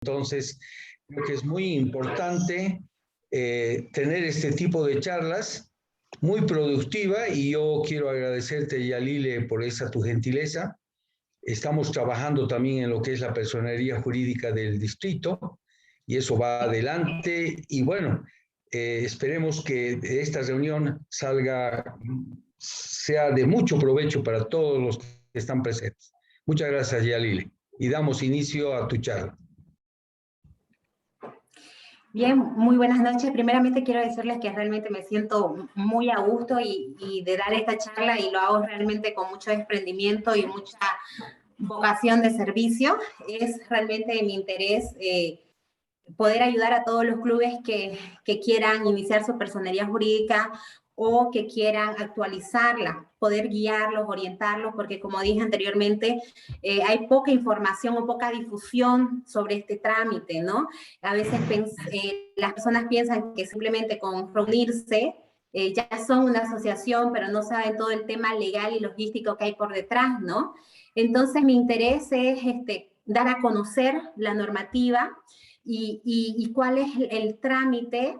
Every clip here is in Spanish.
Entonces, creo que es muy importante tener este tipo de charlas, muy productiva, y yo quiero agradecerte, Yalile, por esa tu gentileza. Estamos trabajando también en lo que es la personería jurídica del distrito, y eso va adelante, y bueno, esperemos que esta reunión sea de mucho provecho para todos los que están presentes. Muchas gracias, Yalile, y damos inicio a tu charla. Bien, muy buenas noches. Primeramente quiero decirles que realmente me siento muy a gusto y de dar esta charla, y lo hago realmente con mucho desprendimiento y mucha vocación de servicio. Es realmente mi interés poder ayudar a todos los clubes que quieran iniciar su personería jurídica o que quieran actualizarla, poder guiarlos, orientarlos, porque como dije anteriormente, hay poca información o poca difusión sobre este trámite, ¿no? A veces las personas piensan que simplemente con reunirse ya son una asociación, pero no saben todo el tema legal y logístico que hay por detrás, ¿no? Entonces mi interés es dar a conocer la normativa y cuál es el trámite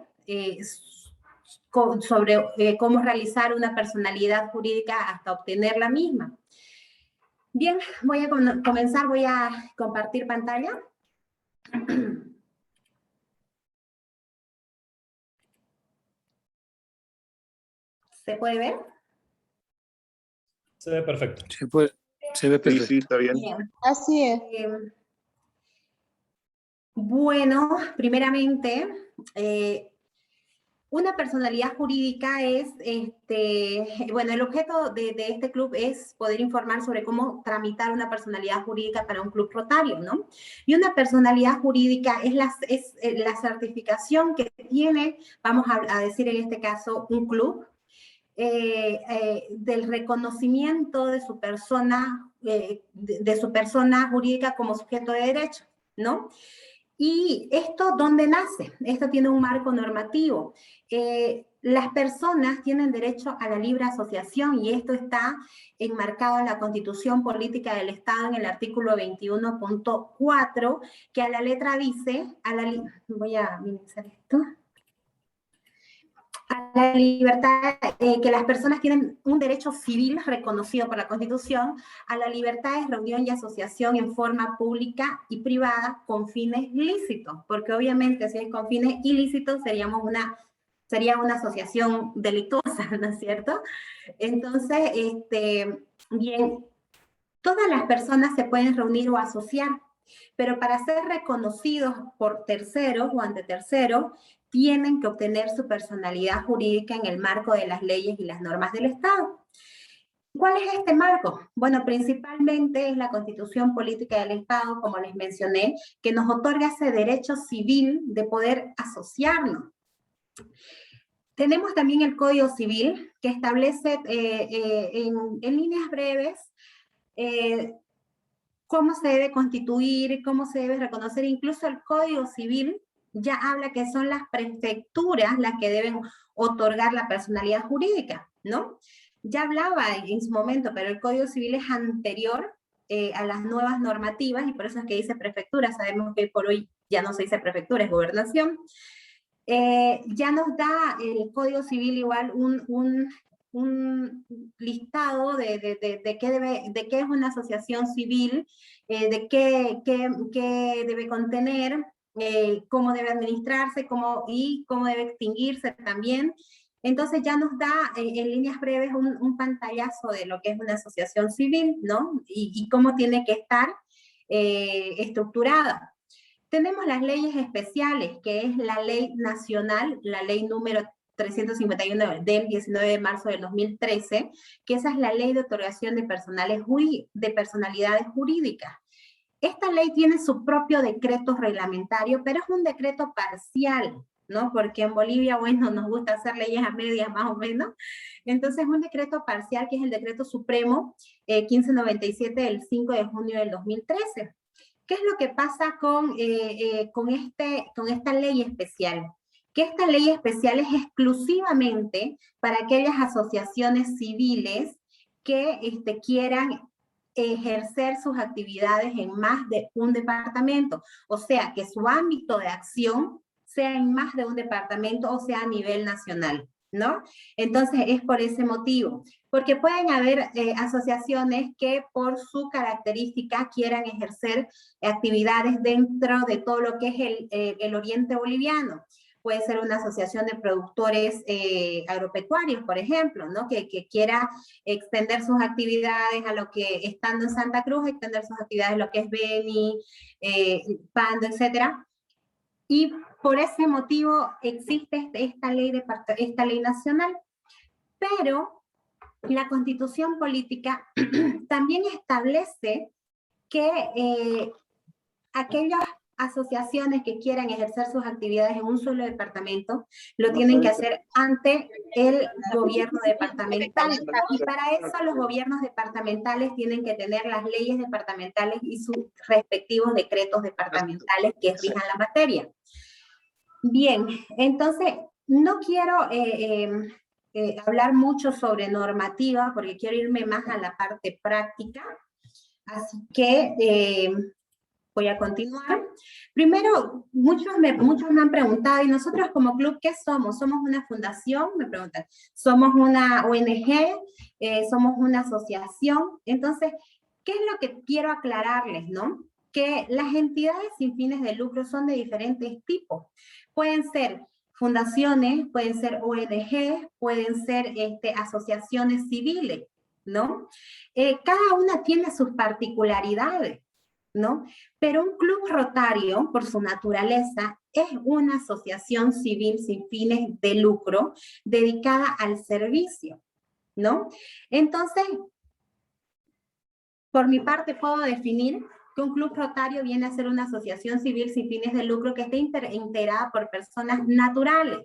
sobre cómo realizar una personalidad jurídica hasta obtener la misma. Bien, voy a comenzar, voy a compartir pantalla. ¿Se puede ver? Se ve perfecto. Se ve perfecto. Sí, está bien. Bien. Así es. Bueno, primeramente, una personalidad jurídica es, bueno, el objeto de este club es poder informar sobre cómo tramitar una personalidad jurídica para un club rotario, ¿no? Y una personalidad jurídica es la certificación que tiene, vamos a decir en este caso, un club, del reconocimiento de su persona, jurídica como sujeto de derecho, ¿no? ¿Y esto dónde nace? Esto tiene un marco normativo. Las personas tienen derecho a la libre asociación, y esto está enmarcado en la Constitución Política del Estado en el artículo 21.4, que a la letra dice, voy a minimizar esto, a la libertad, que las personas tienen un derecho civil reconocido por la Constitución a la libertad de reunión y asociación en forma pública y privada con fines lícitos, porque obviamente si es con fines ilícitos sería una asociación delictuosa, ¿no es cierto? Entonces, bien, todas las personas se pueden reunir o asociar, pero para ser reconocidos por terceros o ante terceros, tienen que obtener su personalidad jurídica en el marco de las leyes y las normas del Estado. ¿Cuál es este marco? Bueno, principalmente es la Constitución Política del Estado, como les mencioné, que nos otorga ese derecho civil de poder asociarnos. Tenemos también el Código Civil, que establece en líneas breves cómo se debe constituir, cómo se debe reconocer. Incluso el Código Civil ya habla que son las prefecturas las que deben otorgar la personalidad jurídica, ¿no? Ya hablaba en su momento, pero el Código Civil es anterior a las nuevas normativas, y por eso es que dice prefectura. Sabemos que por hoy ya no se dice prefectura, es gobernación. Ya nos da el Código Civil igual un listado de qué es una asociación civil, de qué debe contener, cómo debe administrarse, y cómo debe extinguirse también. Entonces ya nos da en líneas breves un pantallazo de lo que es una asociación civil, ¿no? Y cómo tiene que estar estructurada. Tenemos las leyes especiales, que es la ley nacional, la ley número 351 del 19 de marzo del 2013, que esa es la ley de otorgación de personalidades jurídicas. Esta ley tiene su propio decreto reglamentario, pero es un decreto parcial, ¿no? Porque en Bolivia, bueno, nos gusta hacer leyes a medias más o menos. Entonces, es un decreto parcial, que es el Decreto Supremo 1597 del 5 de junio del 2013. ¿Qué es lo que pasa con esta ley especial? Que esta ley especial es exclusivamente para aquellas asociaciones civiles que quieran ejercer sus actividades en más de un departamento, o sea, que su ámbito de acción sea en más de un departamento o sea a nivel nacional, ¿no? Entonces es por ese motivo, porque pueden haber asociaciones que por su característica quieran ejercer actividades dentro de todo lo que es el oriente boliviano. Puede ser una asociación de productores agropecuarios, por ejemplo, ¿no? Que quiera extender sus actividades a lo que, estando en Santa Cruz, extender sus actividades a lo que es Beni, Pando, etcétera. Y por ese motivo existe esta ley nacional. Pero la Constitución Política también establece que aquellas asociaciones que quieran ejercer sus actividades en un solo departamento lo tienen que hacer ante el gobierno departamental, y para eso los gobiernos departamentales tienen que tener las leyes departamentales y sus respectivos decretos departamentales que rijan la materia. Bien, entonces no quiero hablar mucho sobre normativa porque quiero irme más a la parte práctica, así que voy a continuar. Primero, muchos me han preguntado, ¿y nosotros como club qué somos? ¿Somos una fundación? Me preguntan. ¿Somos una ONG? ¿Somos una asociación? Entonces, ¿qué es lo que quiero aclararles, no? Que las entidades sin fines de lucro son de diferentes tipos. Pueden ser fundaciones, pueden ser ONG, pueden ser asociaciones civiles, ¿no? Cada una tiene sus particularidades, ¿no? Pero un club rotario, por su naturaleza, es una asociación civil sin fines de lucro dedicada al servicio, ¿no? Entonces, por mi parte puedo definir que un club rotario viene a ser una asociación civil sin fines de lucro que esté integrada por personas naturales.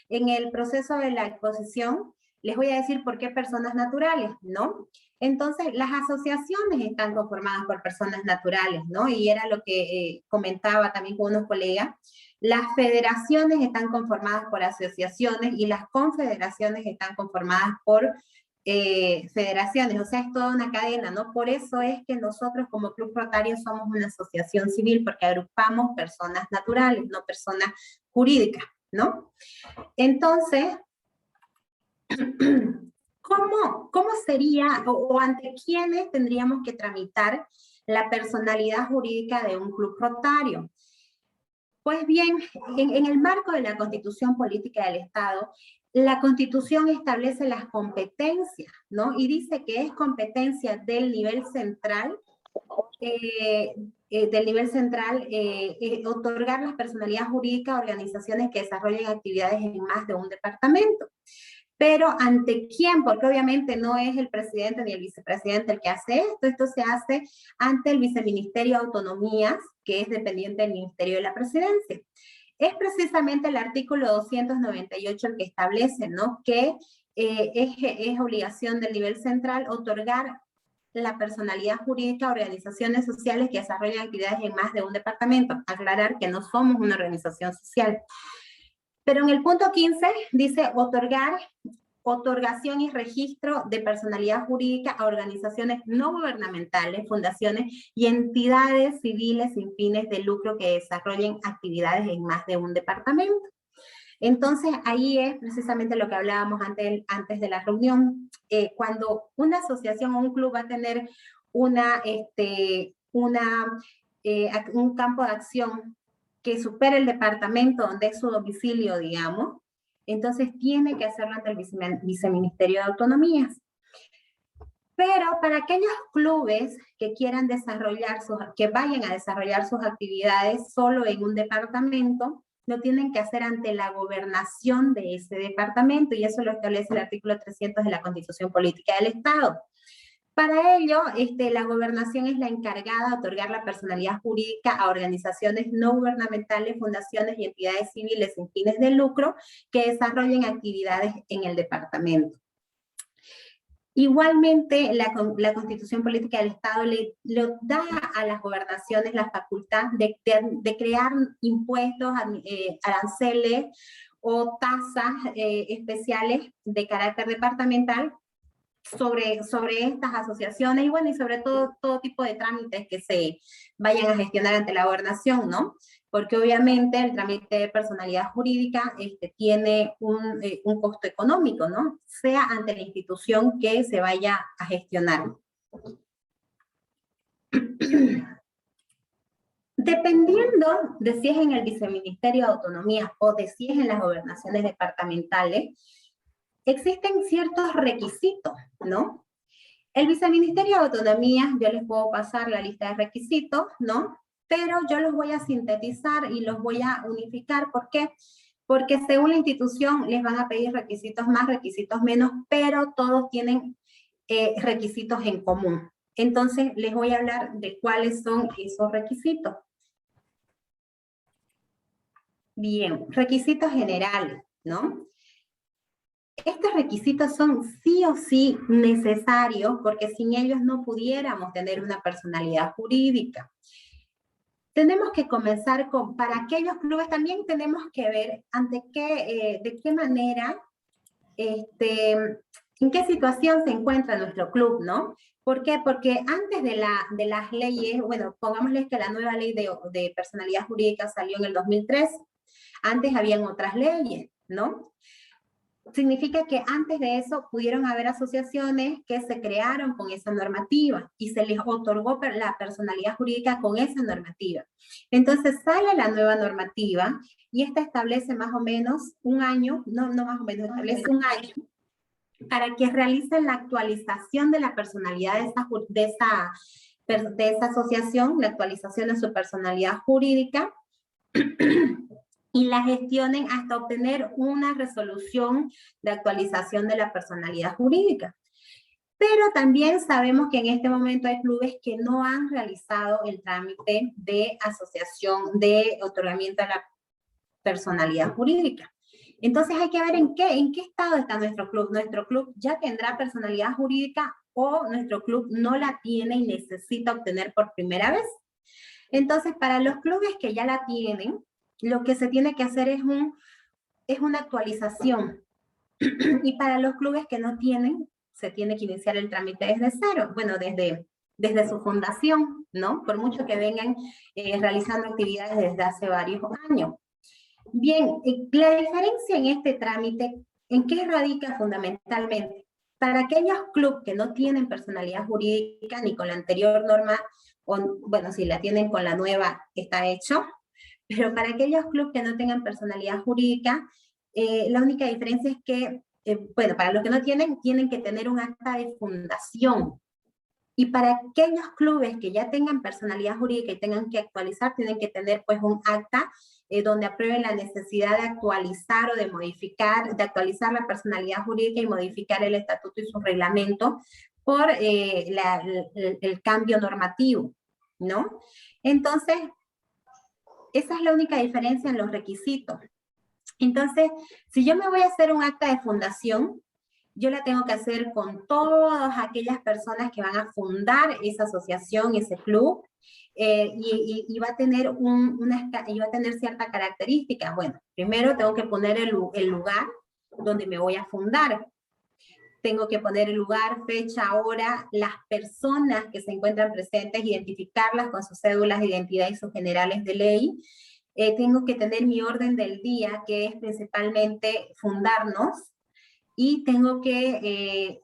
En el proceso de la exposición les voy a decir por qué personas naturales, ¿no? Entonces, las asociaciones están conformadas por personas naturales, ¿no? Y era lo que comentaba también con unos colegas. Las federaciones están conformadas por asociaciones y las confederaciones están conformadas por federaciones, o sea, es toda una cadena, ¿no? Por eso es que nosotros como Club Rotario somos una asociación civil, porque agrupamos personas naturales, no personas jurídicas, ¿no? Entonces, ¿cómo sería o ante quiénes tendríamos que tramitar la personalidad jurídica de un club rotario? Pues bien, en el marco de la Constitución Política del Estado, la Constitución establece las competencias, ¿no? Y dice que es competencia del nivel central, otorgar la personalidad jurídica a organizaciones que desarrollen actividades en más de un departamento. Pero ¿ante quién? Porque obviamente no es el presidente ni el vicepresidente el que hace esto se hace ante el Viceministerio de Autonomías, que es dependiente del Ministerio de la Presidencia. Es precisamente el artículo 298 el que establece, ¿no? Que es obligación del nivel central otorgar la personalidad jurídica a organizaciones sociales que desarrollan actividades en más de un departamento. Aclarar que no somos una organización social. Pero en el punto 15 dice otorgación y registro de personalidad jurídica a organizaciones no gubernamentales, fundaciones y entidades civiles sin fines de lucro que desarrollen actividades en más de un departamento. Entonces, ahí es precisamente lo que hablábamos antes de la reunión. Cuando una asociación o un club va a tener un campo de acción que supere el departamento donde es su domicilio, digamos, entonces tiene que hacerlo ante el Viceministerio de Autonomías. Pero para aquellos clubes que quieran que vayan a desarrollar sus actividades solo en un departamento, lo tienen que hacer ante la gobernación de ese departamento, y eso lo establece el artículo 300 de la Constitución Política del Estado. Para ello, la gobernación es la encargada de otorgar la personalidad jurídica a organizaciones no gubernamentales, fundaciones y entidades civiles sin fines de lucro que desarrollen actividades en el departamento. Igualmente, la Constitución Política del Estado le da a las gobernaciones la facultad de crear impuestos, aranceles o tasas especiales de carácter departamental sobre estas asociaciones y bueno, y sobre todo tipo de trámites que se vayan a gestionar ante la gobernación, ¿no? Porque obviamente el trámite de personalidad jurídica tiene un costo económico, ¿no? Sea ante la institución que se vaya a gestionar. Dependiendo de si es en el Viceministerio de Autonomía o de si es en las gobernaciones departamentales, existen ciertos requisitos, ¿no? El Viceministerio de Autonomía, yo les puedo pasar la lista de requisitos, ¿no? Pero yo los voy a sintetizar y los voy a unificar. ¿Por qué? Porque según la institución les van a pedir requisitos más, requisitos menos, pero todos tienen requisitos en común. Entonces, les voy a hablar de cuáles son esos requisitos. Bien, requisitos generales, ¿no? Estos requisitos son sí o sí necesarios porque sin ellos no pudiéramos tener una personalidad jurídica. Tenemos que comenzar con, para aquellos clubes también tenemos que ver de qué manera, en qué situación se encuentra nuestro club, ¿no? ¿Por qué? Porque antes de las leyes, bueno, pongámosles que la nueva ley de personalidad jurídica salió en el 2003, antes habían otras leyes, ¿no? Significa que antes de eso pudieron haber asociaciones que se crearon con esa normativa y se les otorgó la personalidad jurídica con esa normativa. Entonces sale la nueva normativa y esta establece más o menos un año, no más o menos, establece un año para que realicen la actualización de la personalidad de esa asociación, la actualización de su personalidad jurídica y la gestionen hasta obtener una resolución de actualización de la personalidad jurídica. Pero también sabemos que en este momento hay clubes que no han realizado el trámite de asociación de otorgamiento de la personalidad jurídica. Entonces hay que ver en qué estado está nuestro club. Nuestro club ya tendrá personalidad jurídica o nuestro club no la tiene y necesita obtener por primera vez. Entonces, para los clubes que ya la tienen, lo que se tiene que hacer es una actualización. Y para los clubes que no tienen, se tiene que iniciar el trámite desde cero, bueno, desde su fundación, ¿no? Por mucho que vengan realizando actividades desde hace varios años. Bien, la diferencia en este trámite, ¿en qué radica fundamentalmente? Para aquellos clubes que no tienen personalidad jurídica ni con la anterior norma, bueno, si la tienen con la nueva, está hecho, pero para aquellos clubes que no tengan personalidad jurídica, la única diferencia es que, bueno, para los que no tienen, tienen que tener un acta de fundación. Y para aquellos clubes que ya tengan personalidad jurídica y tengan que actualizar, tienen que tener pues un acta donde aprueben la necesidad de actualizar o de modificar, de actualizar la personalidad jurídica y modificar el estatuto y su reglamento por el cambio normativo, ¿no? Entonces, esa es la única diferencia en los requisitos. Entonces, si yo me voy a hacer un acta de fundación, yo la tengo que hacer con todas aquellas personas que van a fundar esa asociación, ese club, y va a tener va a tener cierta característica. Bueno, primero tengo que poner el lugar donde me voy a fundar. Tengo que poner el lugar, fecha, hora, las personas que se encuentran presentes, identificarlas con sus cédulas de identidad y sus generales de ley. Tengo que tener mi orden del día, que es principalmente fundarnos, y tengo que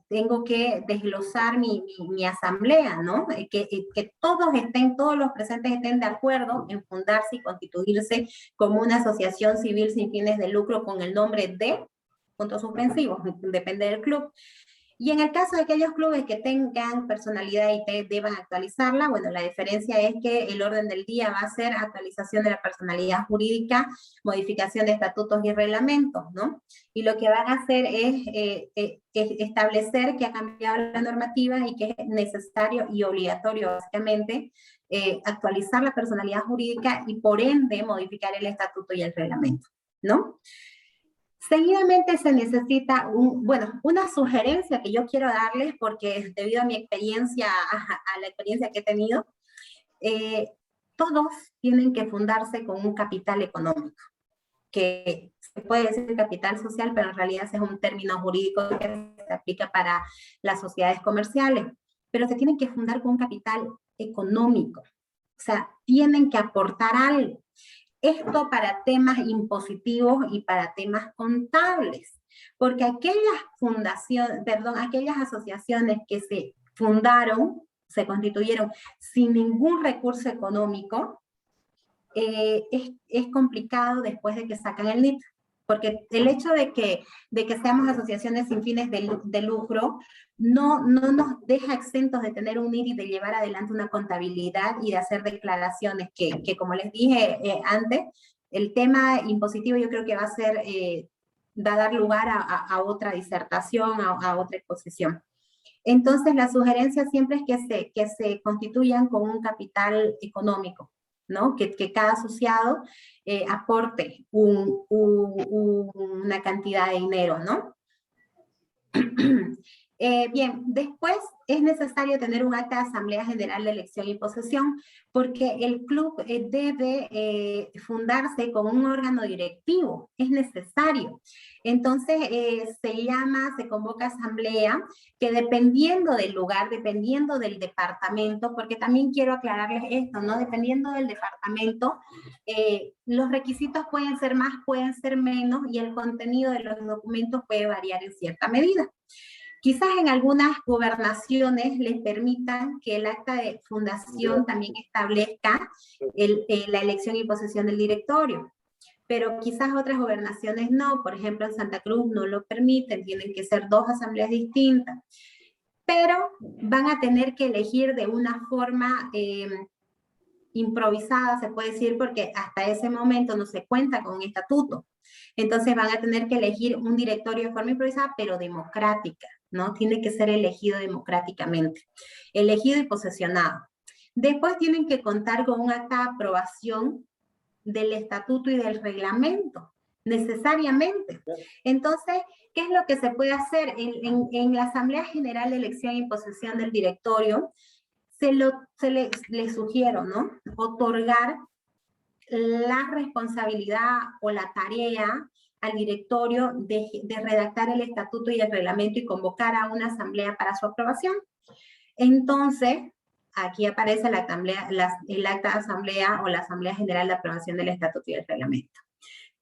desglosar mi asamblea, ¿no? Que todos los presentes estén de acuerdo en fundarse y constituirse como una asociación civil sin fines de lucro con el nombre de, puntos suspensivos, depende del club. Y en el caso de aquellos clubes que tengan personalidad y deban actualizarla, bueno, la diferencia es que el orden del día va a ser actualización de la personalidad jurídica, modificación de estatutos y reglamentos, ¿no? Y lo que van a hacer es establecer que ha cambiado la normativa y que es necesario y obligatorio, básicamente, actualizar la personalidad jurídica y por ende modificar el estatuto y el reglamento, ¿no? Seguidamente se necesita una sugerencia que yo quiero darles porque debido a mi experiencia, a la experiencia que he tenido, todos tienen que fundarse con un capital económico. que se puede decir capital social, pero en realidad ese es un término jurídico que se aplica para las sociedades comerciales, pero se tienen que fundar con un capital económico, o sea, tienen que aportar algo. Esto para temas impositivos y para temas contables, porque aquellas asociaciones que se fundaron, se constituyeron sin ningún recurso económico, es complicado después de que sacan el NIT, porque el hecho de que seamos asociaciones sin fines de lucro no nos deja exentos de tener un NIT y de llevar adelante una contabilidad y de hacer declaraciones que como les dije antes, el tema impositivo yo creo que va a dar lugar a otra disertación, a otra exposición. Entonces la sugerencia siempre es que se constituyan con un capital económico, ¿no? Que cada asociado aporte una cantidad de dinero, ¿no? Bien, después es necesario tener un acta de Asamblea General de Elección y Posesión, porque el club debe fundarse con un órgano directivo, es necesario. Entonces se convoca asamblea, que dependiendo del lugar, dependiendo del departamento, porque también quiero aclararles esto, ¿no? Dependiendo del departamento, los requisitos pueden ser más, pueden ser menos, y el contenido de los documentos puede variar en cierta medida. Quizás en algunas gobernaciones les permitan que el acta de fundación también establezca la elección y posesión del directorio, pero quizás otras gobernaciones no. Por ejemplo, en Santa Cruz no lo permiten, tienen que ser 2 asambleas distintas, pero van a tener que elegir de una forma improvisada, se puede decir, porque hasta ese momento no se cuenta con un estatuto. Entonces van a tener que elegir un directorio de forma improvisada, pero democrática, ¿no? Tiene que ser elegido democráticamente, elegido y posesionado. Después tienen que contar con un acta de aprobación del estatuto y del reglamento, necesariamente. Entonces, ¿qué es lo que se puede hacer? En la Asamblea General de Elección y Posesión del Directorio, le sugiero, ¿no? Otorgar la responsabilidad o la tarea al directorio de redactar el estatuto y el reglamento y convocar a una asamblea para su aprobación. Entonces, aquí aparece el acta de asamblea o la Asamblea General de Aprobación del Estatuto y el Reglamento.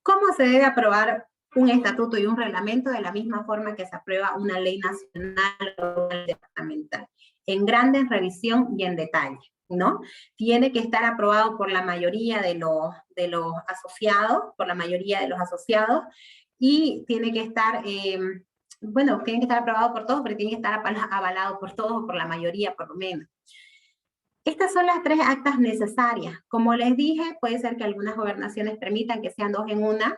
¿Cómo se debe aprobar un estatuto y un reglamento? De la misma forma que se aprueba una ley nacional o una ley departamental, en grande, en revisión y en detalle, ¿no? Tiene que estar aprobado por la mayoría de los asociados, y tiene que estar, tiene que estar aprobado por todos, pero tiene que estar avalado por todos o por la mayoría, por lo menos. Estas son las 3 actas necesarias. Como les dije, puede ser que algunas gobernaciones permitan que sean 2 en una,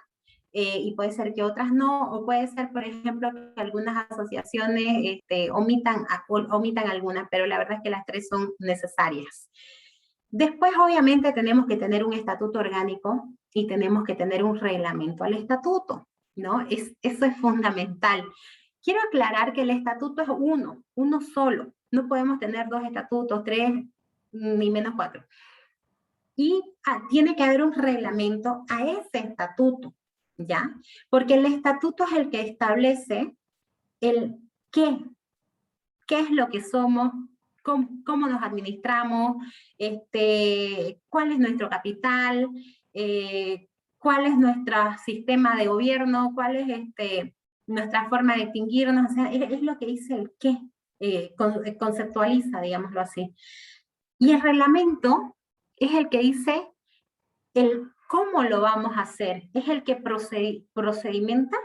y puede ser que otras no, o puede ser, por ejemplo, que algunas asociaciones omitan alguna, pero la verdad es que las 3 son necesarias. Después, obviamente, tenemos que tener un estatuto orgánico y tenemos que tener un reglamento al estatuto, ¿no? Eso es fundamental. Quiero aclarar que el estatuto es uno solo. No podemos tener 2 estatutos, 3, ni menos 4. Y tiene que haber un reglamento a ese estatuto, ¿ya? Porque el estatuto es el que establece el qué es lo que somos, cómo nos administramos, cuál es nuestro capital, cuál es nuestro sistema de gobierno, cuál es nuestra forma de distinguirnos. O sea, es lo que dice el qué, conceptualiza, digámoslo así. Y el reglamento es el que dice el cómo lo vamos a hacer, es el que procedimenta,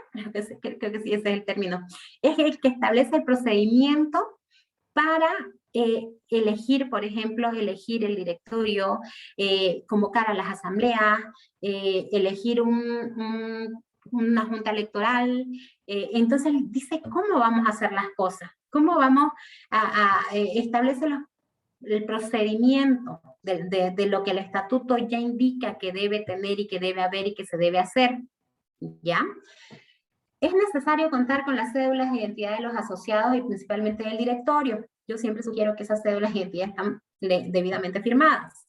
creo que sí, ese es el término, es el que establece el procedimiento para elegir, por ejemplo, elegir el directorio, convocar a las asambleas, elegir una junta electoral. Entonces dice cómo vamos a hacer las cosas, cómo vamos a establecer el procedimiento de lo que el estatuto ya indica que debe tener y que debe haber y que se debe hacer, ¿ya? Es necesario contar con las cédulas de identidad de los asociados y principalmente del directorio. Yo siempre sugiero que esas cédulas de identidad están debidamente firmadas.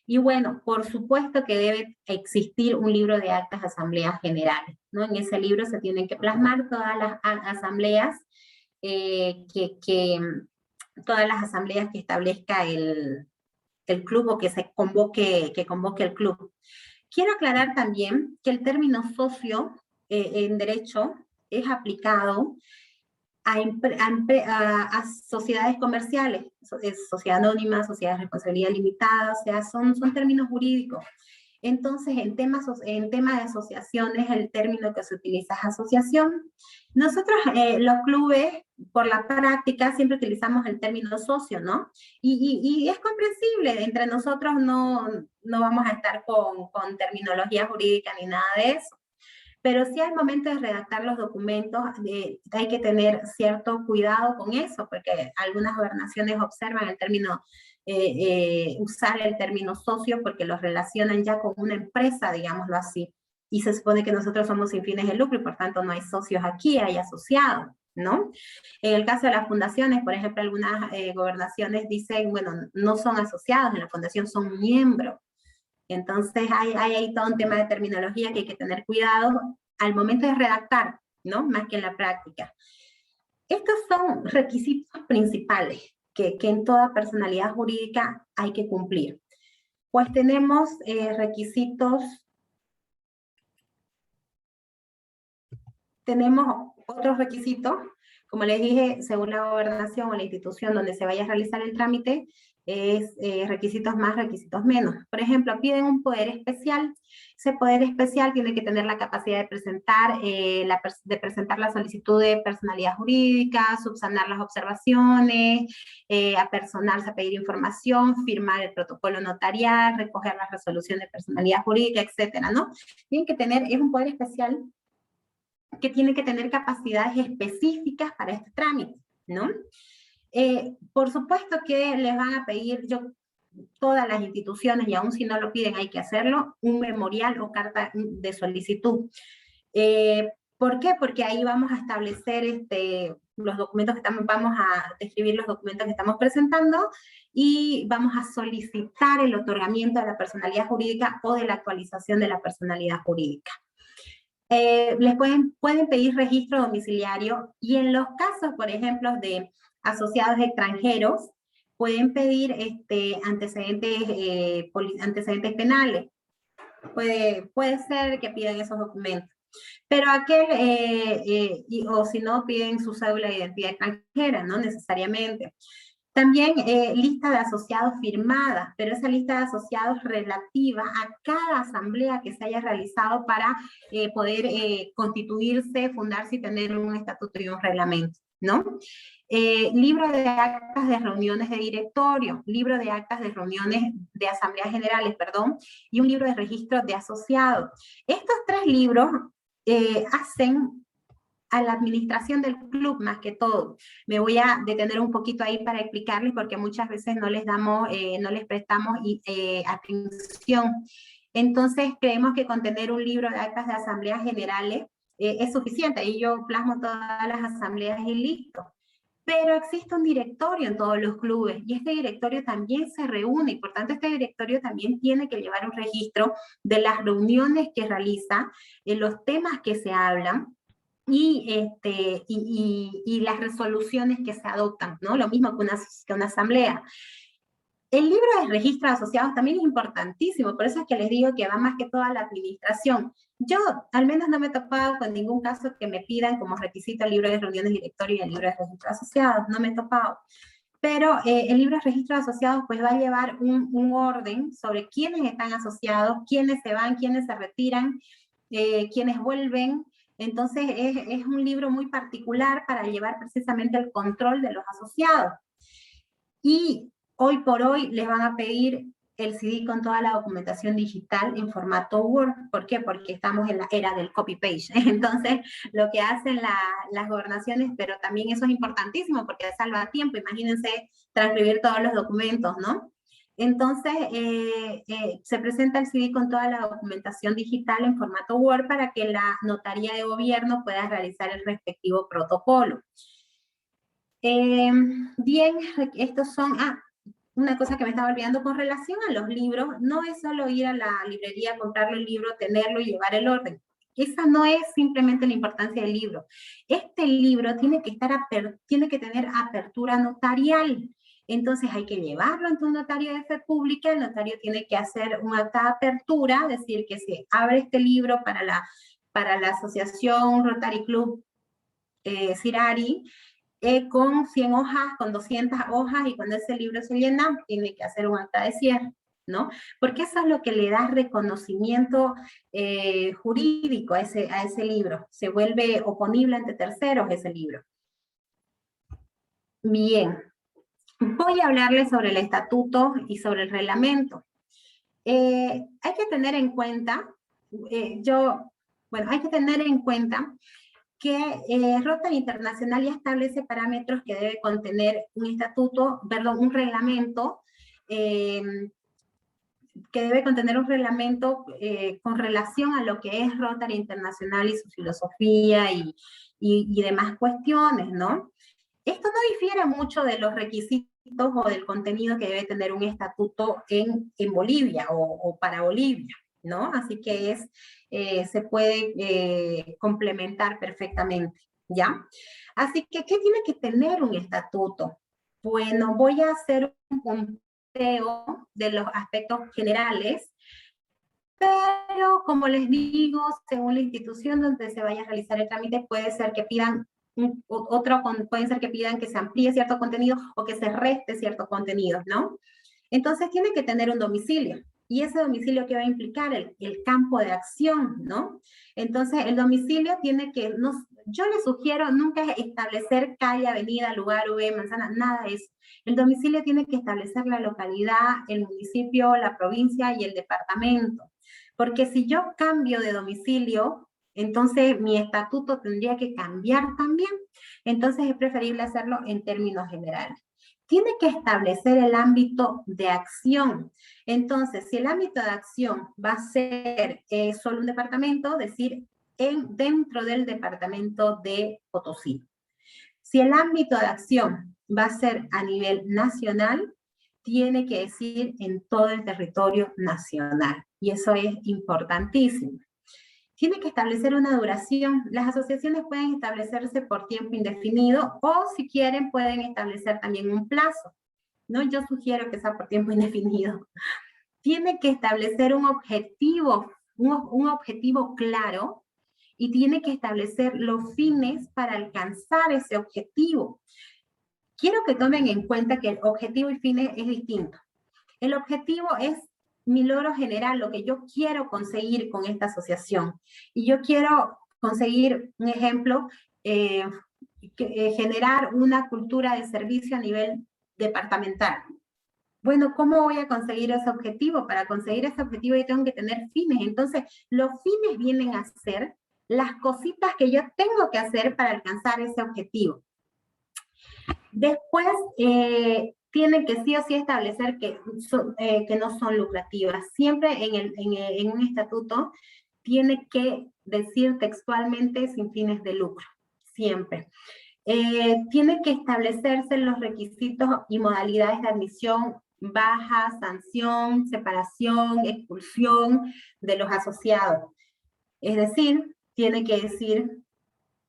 Y bueno, por supuesto que debe existir un libro de actas de asambleas generales, ¿no? En ese libro se tienen que plasmar todas las asambleas todas las asambleas que establezca el club o que convoque el club. Quiero aclarar también que el término socio en derecho es aplicado a sociedades comerciales, sociedad anónima, sociedad de responsabilidad limitada, o sea, son términos jurídicos. Entonces, en tema de asociaciones, el término que se utiliza es asociación. Nosotros, los clubes, por la práctica, siempre utilizamos el término socio, ¿no? Y es comprensible, entre nosotros no vamos a estar con terminología jurídica ni nada de eso. Pero sí al momento de redactar los documentos hay que tener cierto cuidado con eso, porque algunas gobernaciones observan el término, usar el término socio porque los relacionan ya con una empresa, digámoslo así. Y se supone que nosotros somos sin fines de lucro y por tanto no hay socios aquí, hay asociados, ¿no? En el caso de las fundaciones, por ejemplo, algunas gobernaciones dicen, bueno, no son asociados, en la fundación son miembros. Entonces hay todo un tema de terminología que hay que tener cuidado al momento de redactar, ¿no? Más que en la práctica. Estos son requisitos principales que en toda personalidad jurídica hay que cumplir. Pues tenemos tenemos otros requisitos, como les dije, según la gobernación o la institución donde se vaya a realizar el trámite, es requisitos más, requisitos menos. Por ejemplo, piden un poder especial. Ese poder especial tiene que tener la capacidad de presentar la solicitud de personalidad jurídica, subsanar las observaciones, apersonarse a pedir información, firmar el protocolo notarial, recoger la resolución de personalidad jurídica, etcétera, ¿no? Tienen que tener, es un poder especial que tiene que tener capacidades específicas para este trámite, ¿no? Por supuesto que les van a pedir, todas las instituciones, y aún si no lo piden hay que hacerlo, un memorial o carta de solicitud. ¿Por qué? Porque ahí vamos a establecer los documentos vamos a describir los documentos que estamos presentando y vamos a solicitar el otorgamiento de la personalidad jurídica o de la actualización de la personalidad jurídica. Les pueden pedir registro domiciliario y en los casos, por ejemplo, de asociados extranjeros, pueden pedir antecedentes penales. Puede ser que pidan esos documentos. Pero o si no, piden su cédula de identidad extranjera, no necesariamente. También lista de asociados firmada, pero esa lista de asociados relativa a cada asamblea que se haya realizado para poder constituirse, fundarse y tener un estatuto y un reglamento, ¿no? Libro de actas de reuniones de directorio, libro de actas de reuniones de asambleas generales, perdón, y un libro de registro de asociados. Estos tres libros hacen a la administración del club más que todo. Me voy a detener un poquito ahí para explicarles porque muchas veces no les prestamos atención. Entonces creemos que con tener un libro de actas de asambleas generales es suficiente. Ahí yo plasmo todas las asambleas y listo. Pero existe un directorio en todos los clubes y este directorio también se reúne y por tanto este directorio también tiene que llevar un registro de las reuniones que realiza, los temas que se hablan, y las resoluciones que se adoptan, ¿no? Lo mismo que una asamblea. El libro de registro de asociados también es importantísimo, por eso es que les digo que va más que toda la administración. Yo al menos no me he topado con ningún caso que me pidan como requisito el libro de reuniones directorio y el libro de registro de asociados, no me he topado. Pero el libro de registro de asociados pues va a llevar un orden sobre quiénes están asociados, quiénes se van, quiénes se retiran, quiénes vuelven. Entonces es un libro muy particular para llevar precisamente el control de los asociados. Y hoy por hoy les van a pedir el CD con toda la documentación digital en formato Word. ¿Por qué? Porque estamos en la era del copy-paste. Entonces, lo que hacen las gobernaciones, pero también eso es importantísimo porque salva tiempo. Imagínense transcribir todos los documentos, ¿no? Entonces, se presenta el CD con toda la documentación digital en formato Word para que la notaría de gobierno pueda realizar el respectivo protocolo. Bien, estos son... una cosa que me estaba olvidando con relación a los libros, no es solo ir a la librería, comprarle el libro, tenerlo y llevar el orden. Esa no es simplemente la importancia del libro. Este libro tiene que tener apertura notarial. Entonces hay que llevarlo ante un notario de fe pública, el notario tiene que hacer un acta de apertura, decir que se abre este libro para la asociación Rotary Club Cirari, con 100 hojas, con 200 hojas, y cuando ese libro se llena, tiene que hacer un acta de cierre, ¿no? Porque eso es lo que le da reconocimiento jurídico a ese libro. Se vuelve oponible ante terceros ese libro. Bien. Voy a hablarles sobre el estatuto y sobre el reglamento. Hay que tener en cuenta, que Rotary Internacional ya establece parámetros que debe contener un reglamento, con relación a lo que es Rotary Internacional y su filosofía y demás cuestiones, ¿no? Esto no difiere mucho de los requisitos o del contenido que debe tener un estatuto en Bolivia o para Bolivia, ¿no? Así que se puede complementar perfectamente, ¿ya? Así que, ¿qué tiene que tener un estatuto? Bueno, voy a hacer un punteo de los aspectos generales, pero como les digo, según la institución donde se vaya a realizar el trámite, puede ser que pidan pueden ser que pidan que se amplíe cierto contenido o que se reste cierto contenido, ¿no? Entonces tiene que tener un domicilio. ¿Y ese domicilio qué va a implicar? El campo de acción, ¿no? Entonces el domicilio tiene que, yo les sugiero nunca establecer calle, avenida, lugar, manzana, nada de eso. El domicilio tiene que establecer la localidad, el municipio, la provincia y el departamento. Porque si yo cambio de domicilio, entonces mi estatuto tendría que cambiar también. Entonces es preferible hacerlo en términos generales. Tiene que establecer el ámbito de acción. Entonces, si el ámbito de acción va a ser solo un departamento, decir dentro del departamento de Potosí. Si el ámbito de acción va a ser a nivel nacional, tiene que decir en todo el territorio nacional. Y eso es importantísimo. Tiene que establecer una duración. Las asociaciones pueden establecerse por tiempo indefinido o si quieren pueden establecer también un plazo, ¿no? Yo sugiero que sea por tiempo indefinido. Tiene que establecer un objetivo claro y tiene que establecer los fines para alcanzar ese objetivo. Quiero que tomen en cuenta que el objetivo y fines es distinto. El objetivo es mi logro general, lo que yo quiero conseguir con esta asociación. Y yo quiero conseguir, un ejemplo, generar una cultura de servicio a nivel departamental. Bueno, ¿cómo voy a conseguir ese objetivo? Para conseguir ese objetivo yo tengo que tener fines. Entonces, los fines vienen a ser las cositas que yo tengo que hacer para alcanzar ese objetivo. Después, tienen que sí o sí establecer que no son lucrativas. Siempre en un estatuto tiene que decir textualmente sin fines de lucro, siempre. Tiene que establecerse los requisitos y modalidades de admisión, baja, sanción, separación, expulsión de los asociados. Es decir, tiene que decir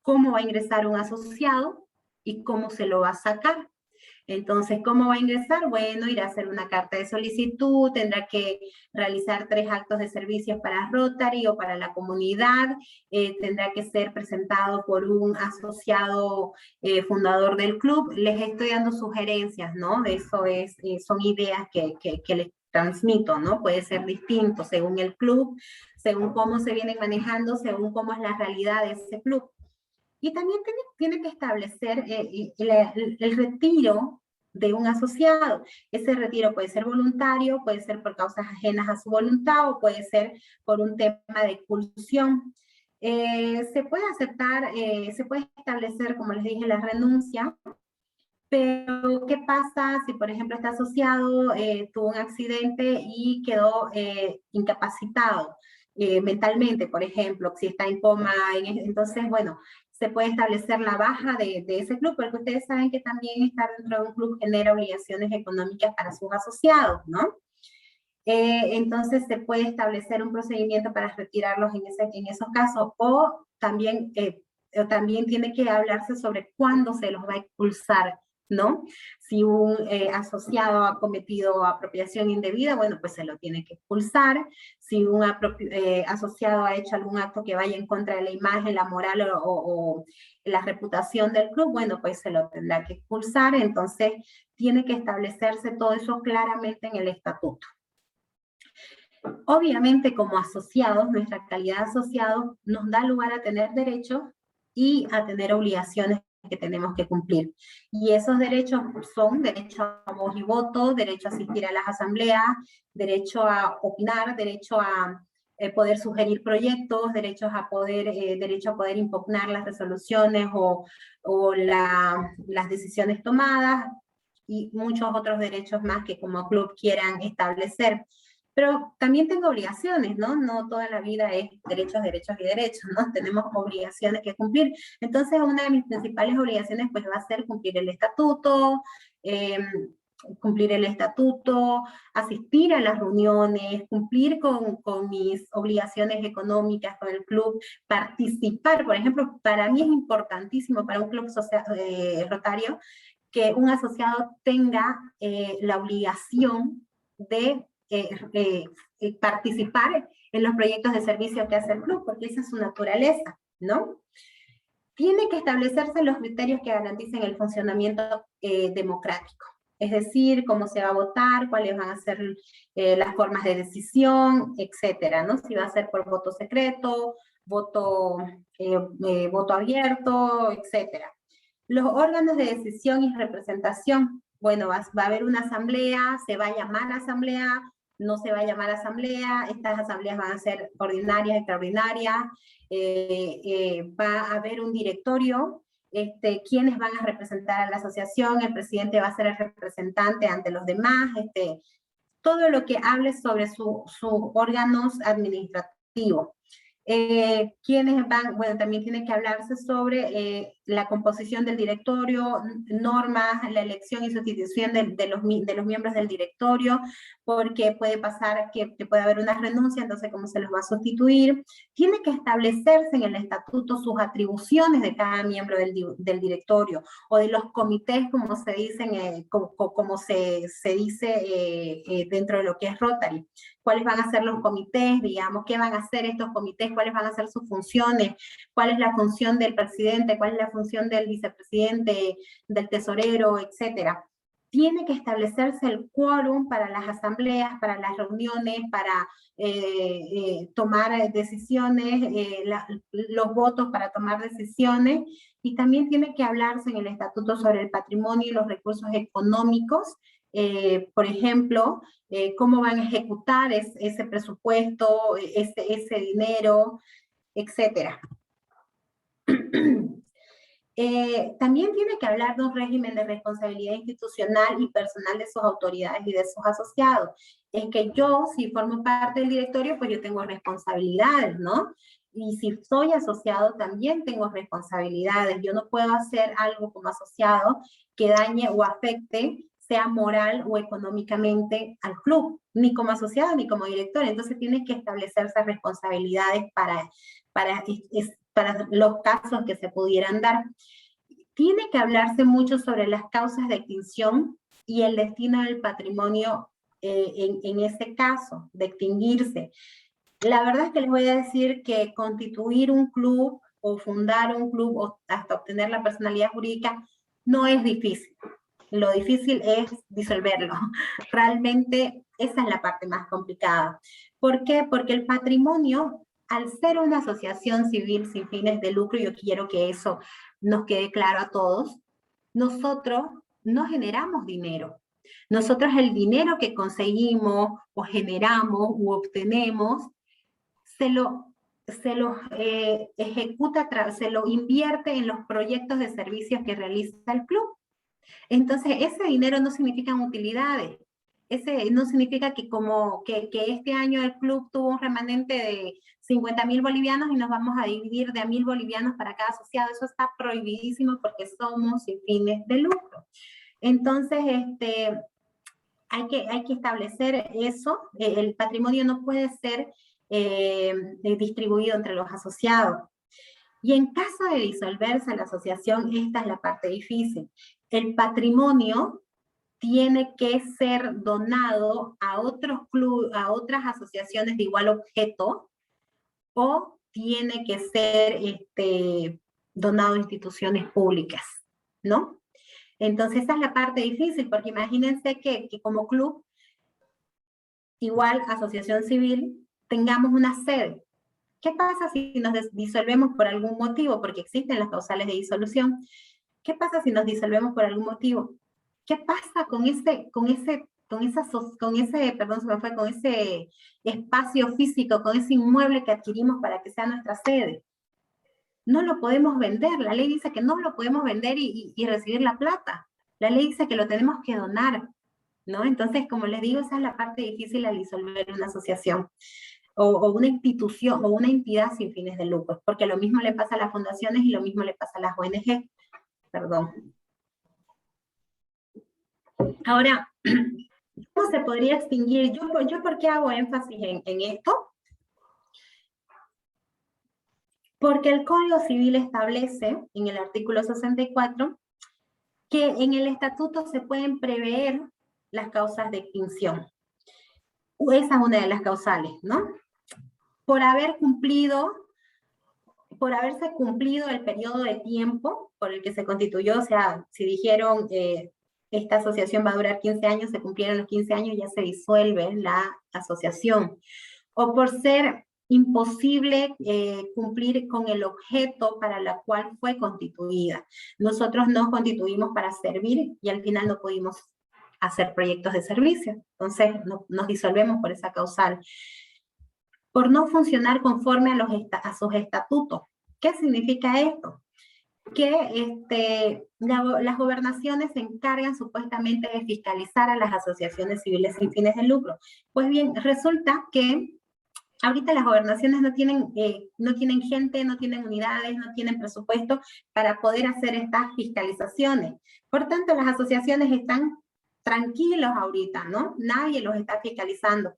cómo va a ingresar un asociado y cómo se lo va a sacar. Entonces, ¿cómo va a ingresar? Bueno, irá a hacer una carta de solicitud, tendrá que realizar 3 actos de servicios para Rotary o para la comunidad, tendrá que ser presentado por un asociado fundador del club. Les estoy dando sugerencias, ¿no? Eso son ideas que les transmito, ¿no? Puede ser distinto según el club, según cómo se vienen manejando, según cómo es la realidad de ese club. Y también tiene que establecer el retiro de un asociado. Ese retiro puede ser voluntario, puede ser por causas ajenas a su voluntad o puede ser por un tema de expulsión. Se puede aceptar, se puede establecer, como les dije, la renuncia, pero ¿qué pasa si, por ejemplo, este asociado tuvo un accidente y quedó incapacitado mentalmente, por ejemplo, si está en coma? Entonces, bueno, se puede establecer la baja de ese club, porque ustedes saben que también estar dentro de un club genera obligaciones económicas para sus asociados, ¿no? Entonces se puede establecer un procedimiento para retirarlos en esos casos, o también tiene que hablarse sobre cuándo se los va a expulsar, ¿no? Si un asociado ha cometido apropiación indebida, bueno, pues se lo tiene que expulsar. Si un asociado ha hecho algún acto que vaya en contra de la imagen, la moral o la reputación del club, bueno, pues se lo tendrá que expulsar. Entonces tiene que establecerse todo eso claramente en el estatuto. Obviamente, como asociados, nuestra calidad de asociados nos da lugar a tener derechos y a tener obligaciones que tenemos que cumplir. Y esos derechos son derecho a voz y voto, derecho a asistir a las asambleas, derecho a opinar, derecho a poder sugerir proyectos, derecho a poder impugnar las resoluciones o las decisiones tomadas, y muchos otros derechos más que como club quieran establecer. Pero también tengo obligaciones, ¿no? No toda la vida es derechos, derechos y derechos, ¿no? Tenemos obligaciones que cumplir. Entonces, una de mis principales obligaciones, pues, va a ser cumplir el estatuto, asistir a las reuniones, cumplir con mis obligaciones económicas con el club, participar. Por ejemplo, para mí es importantísimo, para un club rotario, que un asociado tenga la obligación de participar en los proyectos de servicio que hace el club, porque esa es su naturaleza, ¿no? Tiene que establecerse los criterios que garanticen el funcionamiento democrático, es decir, cómo se va a votar, cuáles van a ser las formas de decisión, etcétera, ¿no? Si va a ser por voto secreto, voto abierto, etcétera. Los órganos de decisión y representación. Bueno, va a haber una asamblea, se va a llamar asamblea, no se va a llamar asamblea, estas asambleas van a ser ordinarias, extraordinarias, va a haber un directorio, quienes van a representar a la asociación, el presidente va a ser el representante ante los demás, todo lo que hable sobre sus órganos administrativos. ¿Quiénes van? Bueno, también tiene que hablarse sobre la composición del directorio, normas, la elección y sustitución de los miembros del directorio, porque puede pasar que puede haber una renuncia, entonces cómo se los va a sustituir. Tiene que establecerse en el estatuto sus atribuciones de cada miembro del directorio, o de los comités, como se dicen, como se dice dentro de lo que es Rotary. ¿Cuáles van a ser los comités? Digamos, ¿qué van a hacer estos comités? ¿Cuáles van a ser sus funciones? ¿Cuál es la función del presidente? ¿Cuál es la función del vicepresidente, del tesorero, etcétera? Tiene que establecerse el quórum para las asambleas, para las reuniones, para tomar decisiones, los votos para tomar decisiones, y también tiene que hablarse en el estatuto sobre el patrimonio y los recursos económicos, por ejemplo, cómo van a ejecutar ese presupuesto, ese dinero, etcétera. También tiene que hablar de un régimen de responsabilidad institucional y personal de sus autoridades y de sus asociados. Es que yo, si formo parte del directorio, pues yo tengo responsabilidades, ¿no? Y si soy asociado, también tengo responsabilidades. Yo no puedo hacer algo como asociado que dañe o afecte, sea moral o económicamente, al club, ni como asociado ni como director. Entonces tiene que establecerse responsabilidades para los casos que se pudieran dar. Tiene que hablarse mucho sobre las causas de extinción y el destino del patrimonio en ese caso, de extinguirse. La verdad es que les voy a decir que constituir un club o fundar un club o hasta obtener la personalidad jurídica no es difícil. Lo difícil es disolverlo. Realmente esa es la parte más complicada. ¿Por qué? Porque el patrimonio, al ser una asociación civil sin fines de lucro, yo quiero que eso nos quede claro a todos, nosotros no generamos dinero. Nosotros el dinero que conseguimos o generamos u obtenemos, se lo ejecuta, se lo invierte en los proyectos de servicios que realiza el club. Entonces, ese dinero no significan utilidades. ese no significa que que este año el club tuvo un remanente de 50.000 bolivianos y nos vamos a dividir de a 1.000 bolivianos para cada asociado. Eso está prohibidísimo porque somos sin fines de lucro. Entonces, hay que establecer eso. El patrimonio no puede ser distribuido entre los asociados. Y en caso de disolverse la asociación, esta es la parte difícil. El patrimonio tiene que ser donado a otros clubes, a otras asociaciones de igual objeto, o tiene que ser donado a instituciones públicas, ¿no? Entonces esa es la parte difícil, porque imagínense que como club, igual asociación civil, tengamos una sede. ¿Qué pasa si nos disolvemos por algún motivo? Porque existen las causales de disolución. ¿Qué pasa si nos disolvemos por algún motivo? ¿Qué pasa con ese espacio físico, con ese inmueble que adquirimos para que sea nuestra sede? No lo podemos vender. La ley dice que no lo podemos vender y recibir la plata. La ley dice que lo tenemos que donar, ¿no? Entonces, como les digo, esa es la parte difícil al disolver una asociación o una institución o una entidad sin fines de lucro, porque lo mismo le pasa a las fundaciones y lo mismo le pasa a las ONG. Perdón. Ahora, ¿cómo se podría extinguir? ¿Yo por qué hago énfasis en esto? Porque el Código Civil establece, en el artículo 64, que en el estatuto se pueden prever las causas de extinción. Esa es una de las causales, ¿no? Por haberse cumplido el periodo de tiempo por el que se constituyó, o sea, si dijeron esta asociación va a durar 15 años, se cumplieron los 15 años, ya se disuelve la asociación. O por ser imposible cumplir con el objeto para la cual fue constituida. Nosotros nos constituimos para servir y al final no pudimos hacer proyectos de servicio. Entonces nos disolvemos por esa causal. Por no funcionar conforme a sus estatutos. ¿Qué significa esto? Que las gobernaciones se encargan supuestamente de fiscalizar a las asociaciones civiles sin fines de lucro. Pues bien, resulta que ahorita las gobernaciones no tienen gente, no tienen unidades, no tienen presupuesto para poder hacer estas fiscalizaciones. Por tanto, las asociaciones están tranquilos ahorita, ¿no? Nadie los está fiscalizando.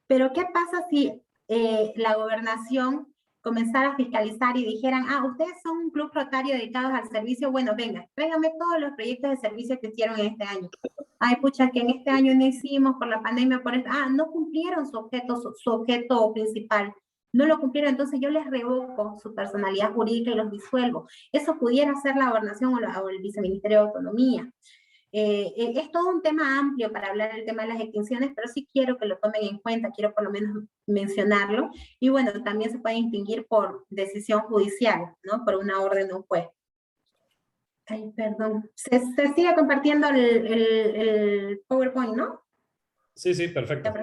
Pero ¿qué pasa si la gobernación comenzara a fiscalizar y dijeran, ustedes son un club rotario dedicados al servicio, bueno, venga, tráigame todos los proyectos de servicio que hicieron en este año. Ay, pucha, que en este año no hicimos por la pandemia, no cumplieron su objeto principal, no lo cumplieron, entonces yo les revoco su personalidad jurídica y los disuelvo. Eso pudiera ser la gobernación o el viceministerio de Economía. Es todo un tema amplio para hablar del tema de las extinciones, pero sí quiero que lo tomen en cuenta, quiero por lo menos mencionarlo. Y bueno, también se puede extinguir por decisión judicial, ¿no? Por una orden de un juez. Ay, perdón. Se sigue compartiendo el PowerPoint, ¿no? Sí, sí, perfecto.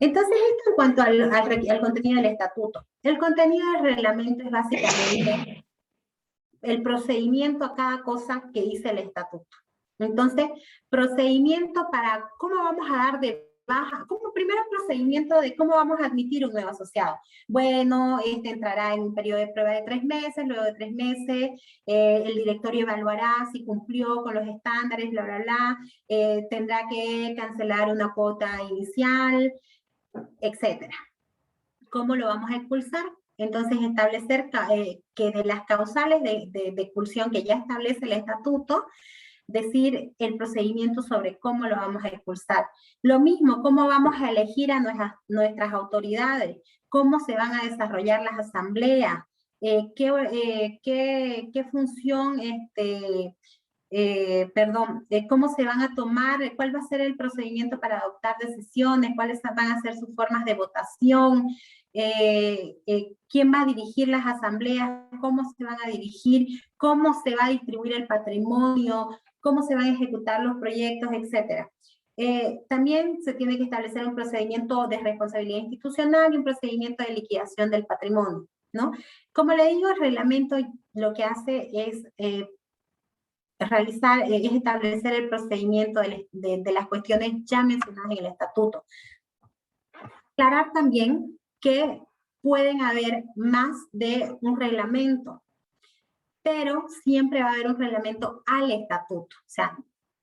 Entonces, esto en cuanto al contenido del estatuto. El contenido del reglamento es básicamente el procedimiento a cada cosa que dice el estatuto. Entonces, procedimiento para cómo vamos a dar de baja, como primero procedimiento de cómo vamos a admitir un nuevo asociado. Bueno, entrará en un periodo de prueba de 3 meses, luego de 3 meses, el directorio evaluará si cumplió con los estándares, bla, bla, bla, tendrá que cancelar una cuota inicial, etc. ¿Cómo lo vamos a expulsar? Entonces, establecer que de las causales de expulsión que ya establece el estatuto, decir el procedimiento sobre cómo lo vamos a expulsar. Lo mismo, cómo vamos a elegir a nuestras autoridades, cómo se van a desarrollar las asambleas, qué función, cómo se van a tomar, cuál va a ser el procedimiento para adoptar decisiones, cuáles van a ser sus formas de votación, quién va a dirigir las asambleas, cómo se van a dirigir, cómo se va a distribuir el patrimonio, cómo se van a ejecutar los proyectos, etc. También se tiene que establecer un procedimiento de responsabilidad institucional y un procedimiento de liquidación del patrimonio, ¿no? Como le digo, el reglamento lo que hace es es establecer el procedimiento de las cuestiones ya mencionadas en el estatuto. Aclarar también que pueden haber más de un reglamento, pero siempre va a haber un reglamento al estatuto, o sea,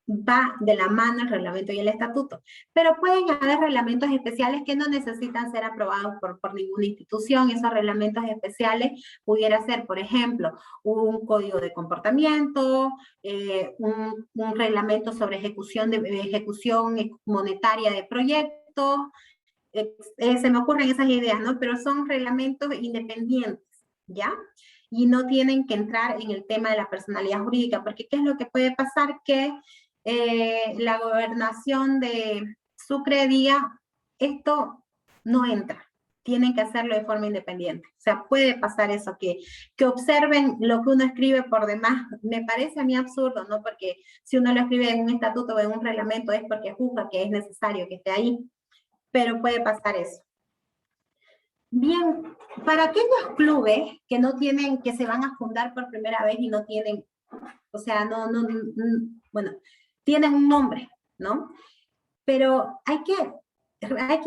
va de la mano el reglamento y el estatuto, pero pueden haber reglamentos especiales que no necesitan ser aprobados por ninguna institución. Esos reglamentos especiales pudiera ser, por ejemplo, un código de comportamiento, un reglamento sobre ejecución monetaria de proyectos. Se me ocurren esas ideas, ¿no? Pero son reglamentos independientes, ¿ya? Y no tienen que entrar en el tema de la personalidad jurídica, porque ¿qué es lo que puede pasar? Que la gobernación de Sucre diga, esto no entra, tienen que hacerlo de forma independiente. O sea, puede pasar eso, que observen lo que uno escribe por demás. Me parece a mí absurdo, ¿no? Porque si uno lo escribe en un estatuto o en un reglamento es porque juzga que es necesario que esté ahí, pero puede pasar eso. Bien, para aquellos clubes que no tienen, que se van a fundar por primera vez y no tienen, o sea, bueno, tienen un nombre, ¿no? Pero hay que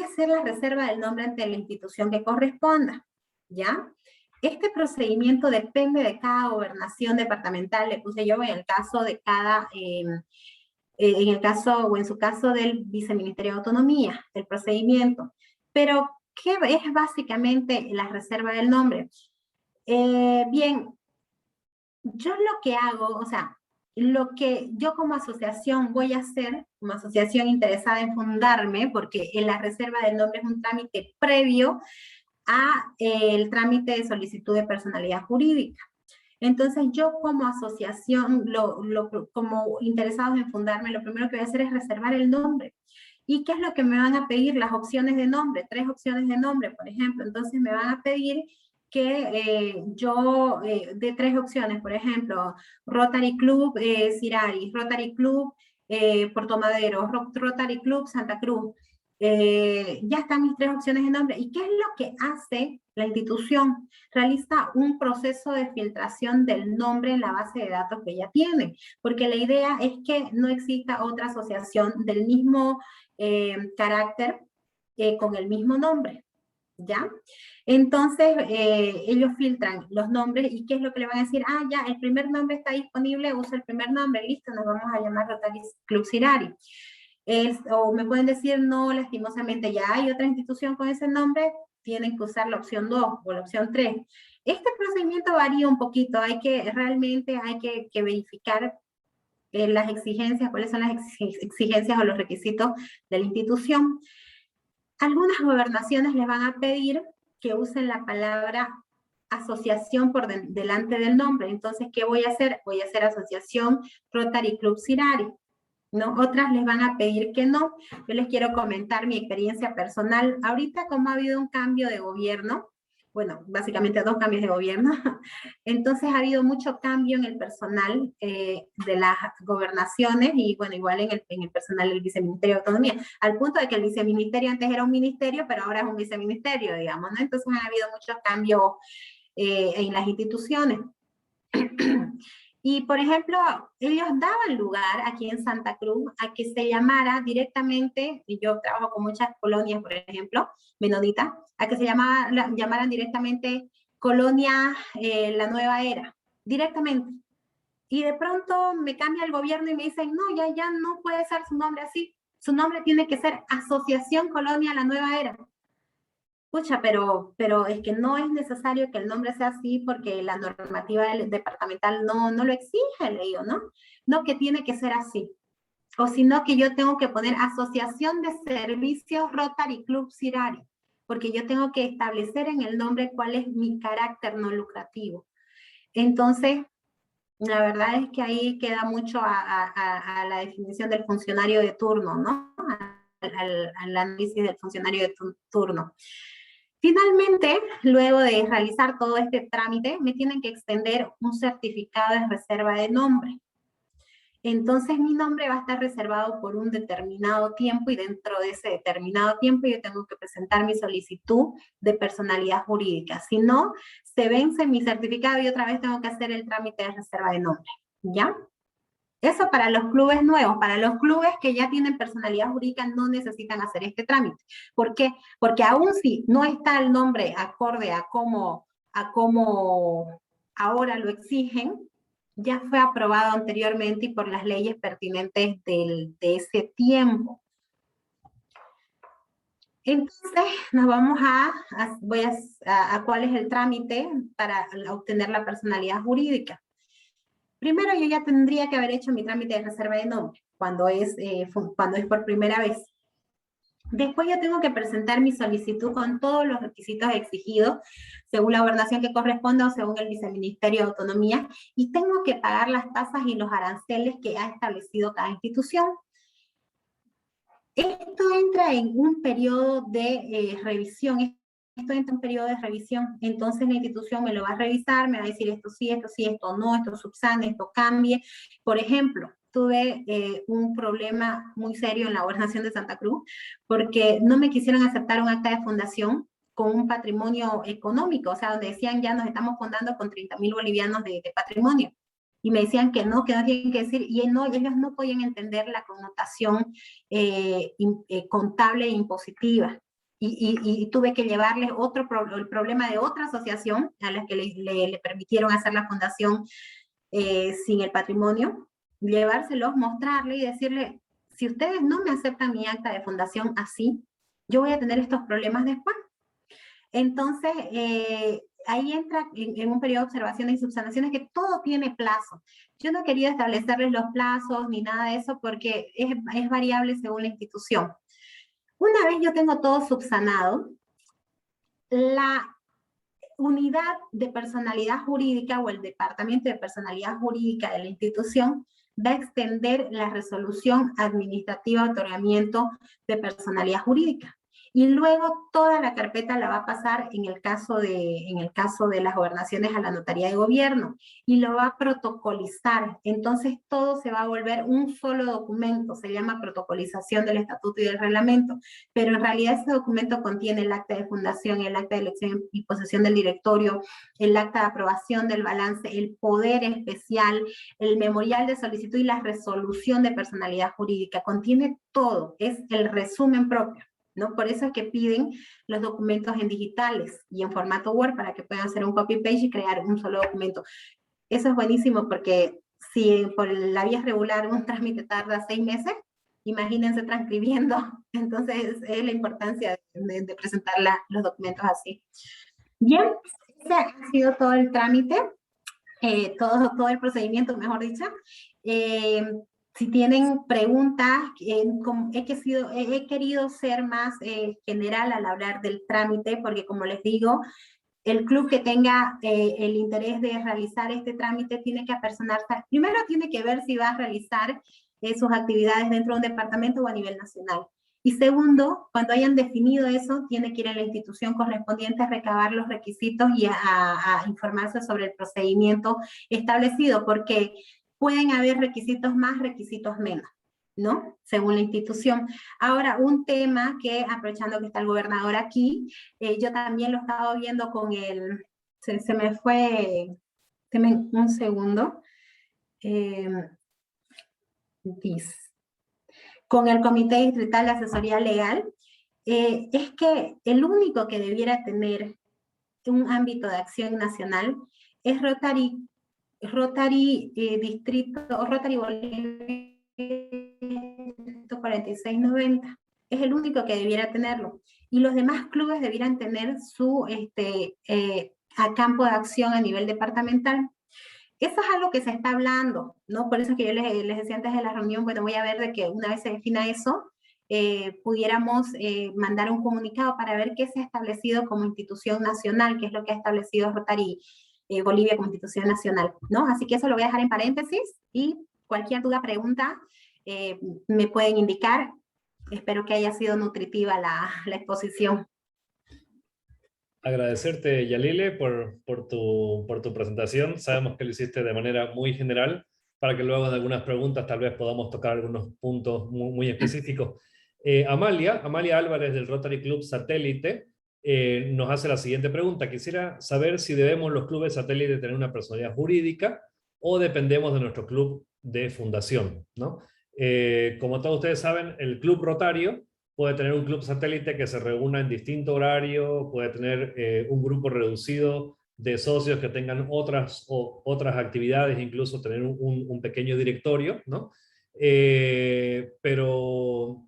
hacer la reserva del nombre ante la institución que corresponda, ¿ya? Este procedimiento depende de cada gobernación departamental, le puse yo en el caso de cada, en el caso, o en su caso del Viceministerio de Autonomía, el procedimiento. Pero, ¿qué es básicamente la reserva del nombre? Bien, yo lo que hago, o sea, lo que yo como asociación voy a hacer, como asociación interesada en fundarme, porque la reserva del nombre es un trámite previo a el trámite de solicitud de personalidad jurídica. Entonces yo como asociación, como interesados en fundarme, lo primero que voy a hacer es reservar el nombre. ¿Y qué es lo que me van a pedir? Las opciones de nombre, 3 opciones de nombre, por ejemplo. Entonces me van a pedir que yo de 3 opciones, por ejemplo, Rotary Club Sirari, Rotary Club Puerto Madero, Rotary Club Santa Cruz. Ya están mis 3 opciones de nombre. ¿Y qué es lo que hace la institución? Realiza un proceso de filtración del nombre en la base de datos que ya tiene, porque la idea es que no exista otra asociación del mismo carácter con el mismo nombre, ¿ya? Entonces, ellos filtran los nombres y ¿qué es lo que le van a decir? Ah, ya, el primer nombre está disponible, usa el primer nombre, listo, nos vamos a llamar Rotary Club Sirari. O me pueden decir, no, lastimosamente ya hay otra institución con ese nombre, tienen que usar la opción 2 o la opción 3. Este procedimiento varía un poquito, realmente hay que verificar las exigencias, cuáles son las exigencias o los requisitos de la institución. Algunas gobernaciones les van a pedir que usen la palabra asociación por delante del nombre. Entonces, ¿qué voy a hacer? Voy a hacer asociación Rotary Club Sirari, ¿no? Otras les van a pedir que no. Yo les quiero comentar mi experiencia personal. Ahorita, como ha habido un cambio de gobierno, bueno, básicamente 2 cambios de gobierno, entonces ha habido mucho cambio en el personal de las gobernaciones y, bueno, igual en el personal del Viceministerio de Autonomía, al punto de que el Viceministerio antes era un ministerio, pero ahora es un viceministerio, digamos, ¿no? Entonces ha habido muchos cambios en las instituciones. Y, por ejemplo, ellos daban lugar aquí en Santa Cruz a que se llamara directamente, y yo trabajo con muchas colonias, por ejemplo, menonitas, a que se llamaran directamente Colonia La Nueva Era, directamente. Y de pronto me cambia el gobierno y me dicen, no, ya no puede ser su nombre así, su nombre tiene que ser Asociación Colonia La Nueva Era. Pucha, pero es que no es necesario que el nombre sea así porque la normativa departamental no lo exige, le digo, ¿no? No, que tiene que ser así. O sino que yo tengo que poner Asociación de Servicios Rotary Club Sirari, porque yo tengo que establecer en el nombre cuál es mi carácter no lucrativo. Entonces, la verdad es que ahí queda mucho a la definición del funcionario de turno, ¿no? Al análisis del funcionario de turno. Finalmente, luego de realizar todo este trámite, me tienen que extender un certificado de reserva de nombre. Entonces, mi nombre va a estar reservado por un determinado tiempo y dentro de ese determinado tiempo yo tengo que presentar mi solicitud de personalidad jurídica. Si no, se vence mi certificado y otra vez tengo que hacer el trámite de reserva de nombre, ¿ya? Eso para los clubes nuevos. Para los clubes que ya tienen personalidad jurídica no necesitan hacer este trámite. ¿Por qué? Porque aún si no está el nombre acorde a cómo ahora lo exigen, ya fue aprobado anteriormente y por las leyes pertinentes de ese tiempo. Entonces, nos vamos a cuál es el trámite para obtener la personalidad jurídica. Primero, yo ya tendría que haber hecho mi trámite de reserva de nombre cuando es por primera vez. Después yo tengo que presentar mi solicitud con todos los requisitos exigidos, según la gobernación que corresponda o según el Viceministerio de Autonomía, y tengo que pagar las tasas y los aranceles que ha establecido cada institución. Esto entra en un periodo de revisión. Esto entra en un periodo de revisión, entonces la institución me lo va a revisar, me va a decir esto sí, esto no, esto subsane, esto cambie. Por ejemplo, tuve un problema muy serio en la gobernación de Santa Cruz, porque no me quisieron aceptar un acta de fundación con un patrimonio económico, o sea, donde decían ya nos estamos fundando con 30.000 bolivianos de patrimonio. Y me decían que no tienen que decir, y no, ellos no podían entender la connotación contable e impositiva. Y tuve que llevarles el problema de otra asociación a la que le permitieron hacer la fundación sin el patrimonio, llevárselos, mostrarle y decirle, si ustedes no me aceptan mi acta de fundación así, yo voy a tener estos problemas después. Entonces, ahí entra en un periodo de observaciones y subsanaciones que todo tiene plazo. Yo no quería establecerles los plazos ni nada de eso porque es variable según la institución. Una vez yo tengo todo subsanado, la unidad de personalidad jurídica o el departamento de personalidad jurídica de la institución va a extender la resolución administrativa de otorgamiento de personalidad jurídica. Y luego toda la carpeta la va a pasar en el caso de las gobernaciones a la notaría de gobierno y lo va a protocolizar. Entonces todo se va a volver un solo documento, se llama protocolización del estatuto y del reglamento, pero en realidad ese documento contiene el acta de fundación, el acta de elección y posesión del directorio, el acta de aprobación del balance, el poder especial, el memorial de solicitud y la resolución de personalidad jurídica. Contiene todo, es el resumen propio, ¿no? Por eso es que piden los documentos en digitales y en formato Word para que puedan hacer un copy-paste y crear un solo documento. Eso es buenísimo porque si por la vía regular un trámite tarda 6 meses, imagínense transcribiendo. Entonces es la importancia de presentar los documentos así. Bien, ese ha sido todo el trámite, todo el procedimiento, mejor dicho. Si tienen preguntas, he querido ser más general al hablar del trámite, porque como les digo, el club que tenga el interés de realizar este trámite tiene que apersonarse. Primero tiene que ver si va a realizar sus actividades dentro de un departamento o a nivel nacional. Y segundo, cuando hayan definido eso, tiene que ir a la institución correspondiente a recabar los requisitos y a informarse sobre el procedimiento establecido, porque pueden haber requisitos más, requisitos menos, ¿no? Según la institución. Ahora, un tema que, aprovechando que está el gobernador aquí, yo también lo he estado viendo con el, se me fue, un segundo, con el Comité Distrital de Asesoría Legal, es que el único que debiera tener un ámbito de acción nacional es Rotary Distrito, o Rotary Bolivia 4690. Es el único que debiera tenerlo. Y los demás clubes debieran tener su a campo de acción a nivel departamental. Eso es algo que se está hablando, ¿no? Por eso es que yo les decía antes de la reunión, bueno, voy a ver de que una vez se defina eso, pudiéramos mandar un comunicado para ver qué se ha establecido como institución nacional, qué es lo que ha establecido Rotary Bolivia como institución nacional, ¿no? Así que eso lo voy a dejar en paréntesis y cualquier duda, pregunta, me pueden indicar. Espero que haya sido nutritiva la exposición. Agradecerte, Yalile, por tu presentación. Sabemos que lo hiciste de manera muy general, para que luego de algunas preguntas tal vez podamos tocar algunos puntos muy específicos. Amalia Álvarez del Rotary Club Satélite nos hace la siguiente pregunta. Quisiera saber si debemos los clubes satélite tener una personalidad jurídica o dependemos de nuestro club de fundación, ¿no? Como todos ustedes saben, el club rotario puede tener un club satélite que se reúna en distinto horario, puede tener un grupo reducido de socios que tengan otras actividades, incluso tener un pequeño directorio, ¿no? Pero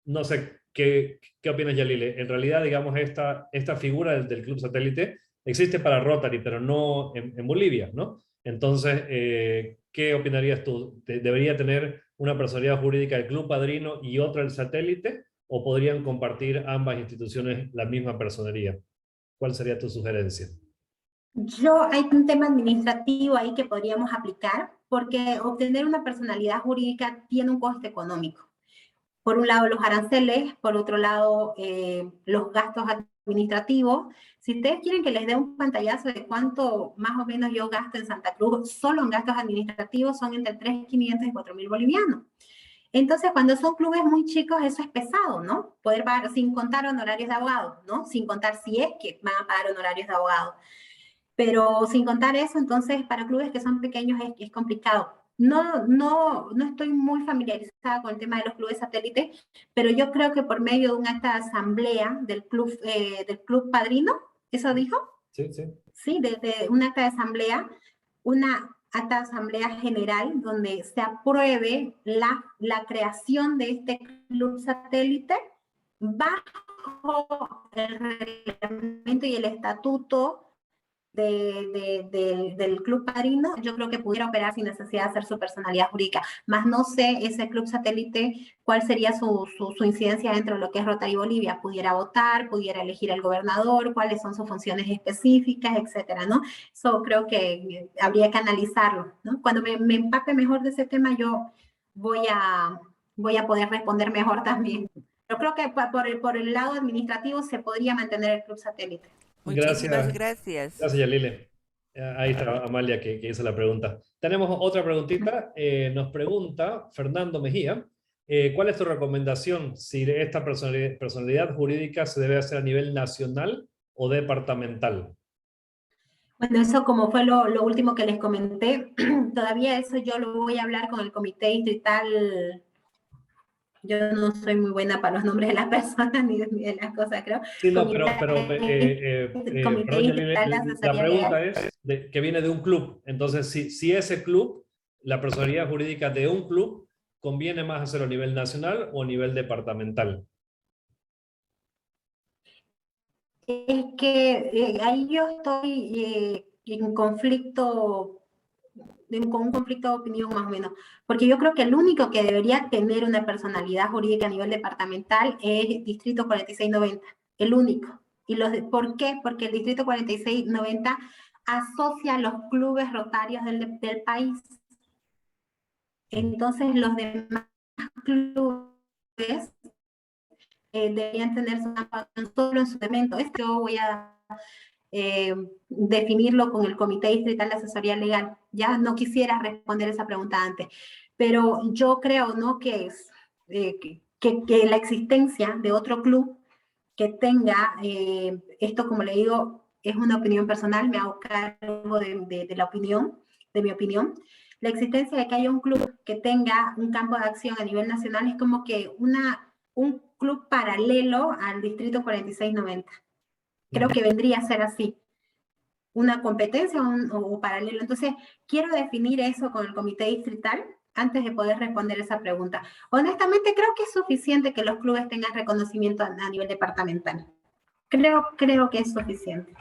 no sé, ¿qué opinas, Yalile? En realidad, digamos, esta figura del club satélite existe para Rotary, pero no en Bolivia, ¿no? Entonces, ¿qué opinarías tú? ¿Debería tener una personalidad jurídica el club padrino y otra el satélite? ¿O podrían compartir ambas instituciones la misma personería? ¿Cuál sería tu sugerencia? Hay un tema administrativo ahí que podríamos aplicar, porque obtener una personalidad jurídica tiene un coste económico. Por un lado los aranceles, por otro lado los gastos administrativos. Si ustedes quieren que les dé un pantallazo de cuánto más o menos yo gasto en Santa Cruz, solo en gastos administrativos son entre 3.500 y 4.000 bolivianos. Entonces, cuando son clubes muy chicos, eso es pesado, ¿no? Poder pagar sin contar honorarios de abogados, ¿no? Sin contar si es que van a pagar honorarios de abogados. Pero sin contar eso, entonces, para clubes que son pequeños es complicado. No estoy muy familiarizada con el tema de los clubes satélites, pero yo creo que por medio de un acta de asamblea del club padrino, ¿eso dijo? Sí, sí. Sí, de un acta de asamblea, una acta de asamblea general donde se apruebe la creación de este club satélite bajo el reglamento y el estatuto del club padrino. Yo creo que pudiera operar sin necesidad de hacer su personalidad jurídica, más no sé ese club satélite cuál sería su incidencia dentro de lo que es Rotary Bolivia. Pudiera votar, pudiera elegir al gobernador, cuáles son sus funciones específicas, etcétera, ¿no? Eso creo que habría que analizarlo, ¿no? Cuando me empape mejor de ese tema, yo voy a poder responder mejor también. Yo creo que por el lado administrativo se podría mantener el club satélite. Muchísimas gracias. Gracias, Yalile. Ahí está Amalia que hizo la pregunta. Tenemos otra preguntita. Nos pregunta Fernando Mejía. ¿Cuál es tu recomendación si esta personalidad jurídica se debe hacer a nivel nacional o departamental? Bueno, eso como fue lo último que les comenté, todavía eso yo lo voy a hablar con el comité distrital. Yo no soy muy buena para los nombres de las personas ni de las cosas, creo. Sí, no, pero perdón, Yalile, la pregunta es que viene de un club. Entonces, si ese club, la personalidad jurídica de un club, ¿conviene más hacerlo a nivel nacional o a nivel departamental? Es que ahí yo estoy en conflicto, con un conflicto de opinión más o menos, porque yo creo que el único que debería tener una personalidad jurídica a nivel departamental es Distrito 4690, el único. ¿Por qué? Porque el Distrito 4690 asocia a los clubes rotarios del país. Entonces los demás clubes deberían tener su solo en su segmento. Esto yo voy a definirlo con el Comité Distrital de Asesoría Legal. Ya no quisiera responder esa pregunta antes, pero yo creo, ¿no?, que la existencia de otro club que tenga, esto como le digo, es una opinión personal, me hago cargo de la opinión, de mi opinión. La existencia de que haya un club que tenga un campo de acción a nivel nacional es como que un club paralelo al Distrito 4690. Creo que vendría a ser así, una competencia o paralelo. Entonces, quiero definir eso con el comité distrital antes de poder responder esa pregunta. Honestamente, creo que es suficiente que los clubes tengan reconocimiento a nivel departamental. Creo que es suficiente.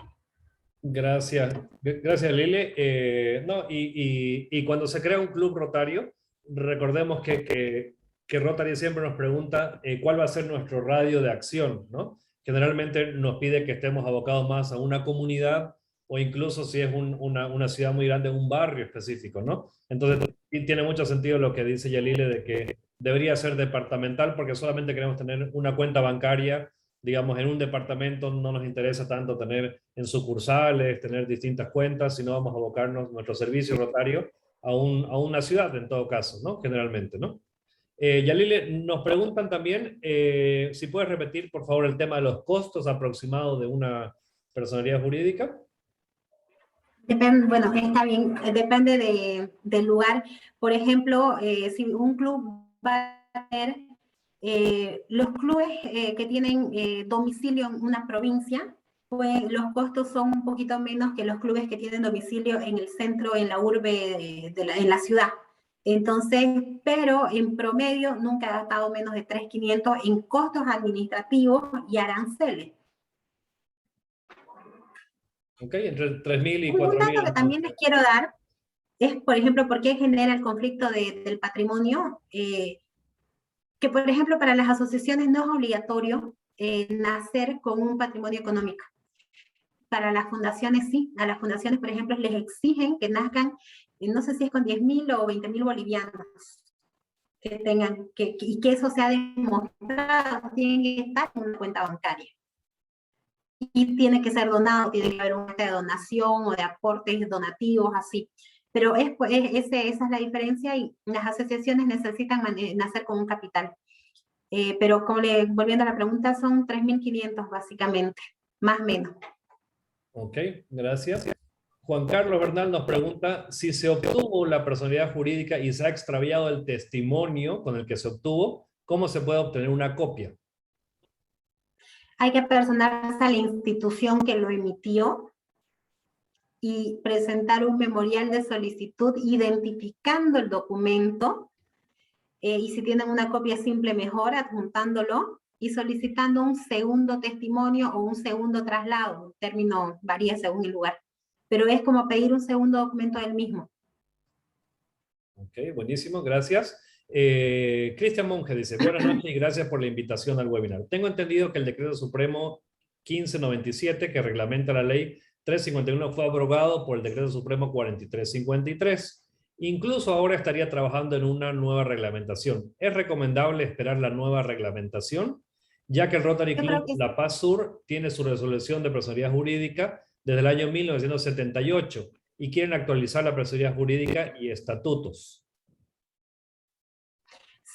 Gracias, Lile. No, y cuando se crea un club rotario, recordemos que Rotary siempre nos pregunta cuál va a ser nuestro radio de acción, ¿no? Generalmente nos pide que estemos abocados más a una comunidad o incluso si es una ciudad muy grande, un barrio específico, ¿no? Entonces, tiene mucho sentido lo que dice Yalile de que debería ser departamental porque solamente queremos tener una cuenta bancaria. Digamos, en un departamento no nos interesa tanto tener en sucursales, tener distintas cuentas, sino vamos a abocarnos nuestro servicio rotario a una ciudad en todo caso, ¿no? Generalmente, ¿no? Yalile, nos preguntan también si puedes repetir, por favor, el tema de los costos aproximados de una personalidad jurídica. Bueno, está bien, depende del lugar. Por ejemplo, si un club va a tener, los clubes que tienen domicilio en una provincia, pues los costos son un poquito menos que los clubes que tienen domicilio en el centro, en la urbe, en la ciudad. Entonces, pero en promedio nunca ha gastado menos de 3.500 en costos administrativos y aranceles. Ok, entre 3.000 y Un dato 4.000. que también les quiero dar es, por ejemplo, por qué genera el conflicto del patrimonio. Que, por ejemplo, para las asociaciones no es obligatorio nacer con un patrimonio económico. Para las fundaciones sí. A las fundaciones, por ejemplo, les exigen que nazcan, no sé si es con 10.000 o 20.000 bolivianos, que tengan, y que eso sea demostrado, tiene que estar en una cuenta bancaria. Y tiene que ser donado, tiene que haber una cuenta de donación o de aportes donativos, así. Pero esa es la diferencia, y las asociaciones necesitan nacer con un capital. Pero volviendo a la pregunta, son 3.500 básicamente, más o menos. Ok, gracias. Juan Carlos Bernal nos pregunta si se obtuvo la personalidad jurídica y se ha extraviado el testimonio con el que se obtuvo, ¿cómo se puede obtener una copia? Hay que personarse a la institución que lo emitió y presentar un memorial de solicitud identificando el documento, y si tienen una copia simple mejor, adjuntándolo y solicitando un segundo testimonio o un segundo traslado. El término varía según el lugar, pero es como pedir un segundo documento del mismo. Ok, buenísimo, gracias. Cristian Monge dice, buenas noches y gracias por la invitación al webinar. Tengo entendido que el Decreto Supremo 1597, que reglamenta la Ley 351, fue abrogado por el Decreto Supremo 4353. Incluso ahora estaría trabajando en una nueva reglamentación. ¿Es recomendable esperar la nueva reglamentación? Ya que el Rotary Club La Paz Sur tiene su resolución de personalidad jurídica desde el año 1978 y quieren actualizar la personalidad jurídica y estatutos.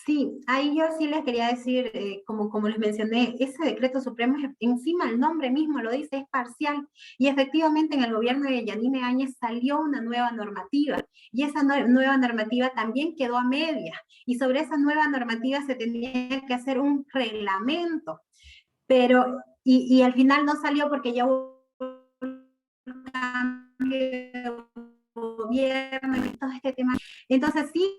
Sí, ahí yo sí les quería decir, como les mencioné, ese decreto supremo, encima el nombre mismo lo dice, es parcial, y efectivamente en el gobierno de Yanine Áñez salió una nueva normativa, y esa nueva normativa también quedó a medias, y sobre esa nueva normativa se tenía que hacer un reglamento, pero, y al final no salió porque ya hubo un cambio de gobierno y todo este tema. Entonces sí,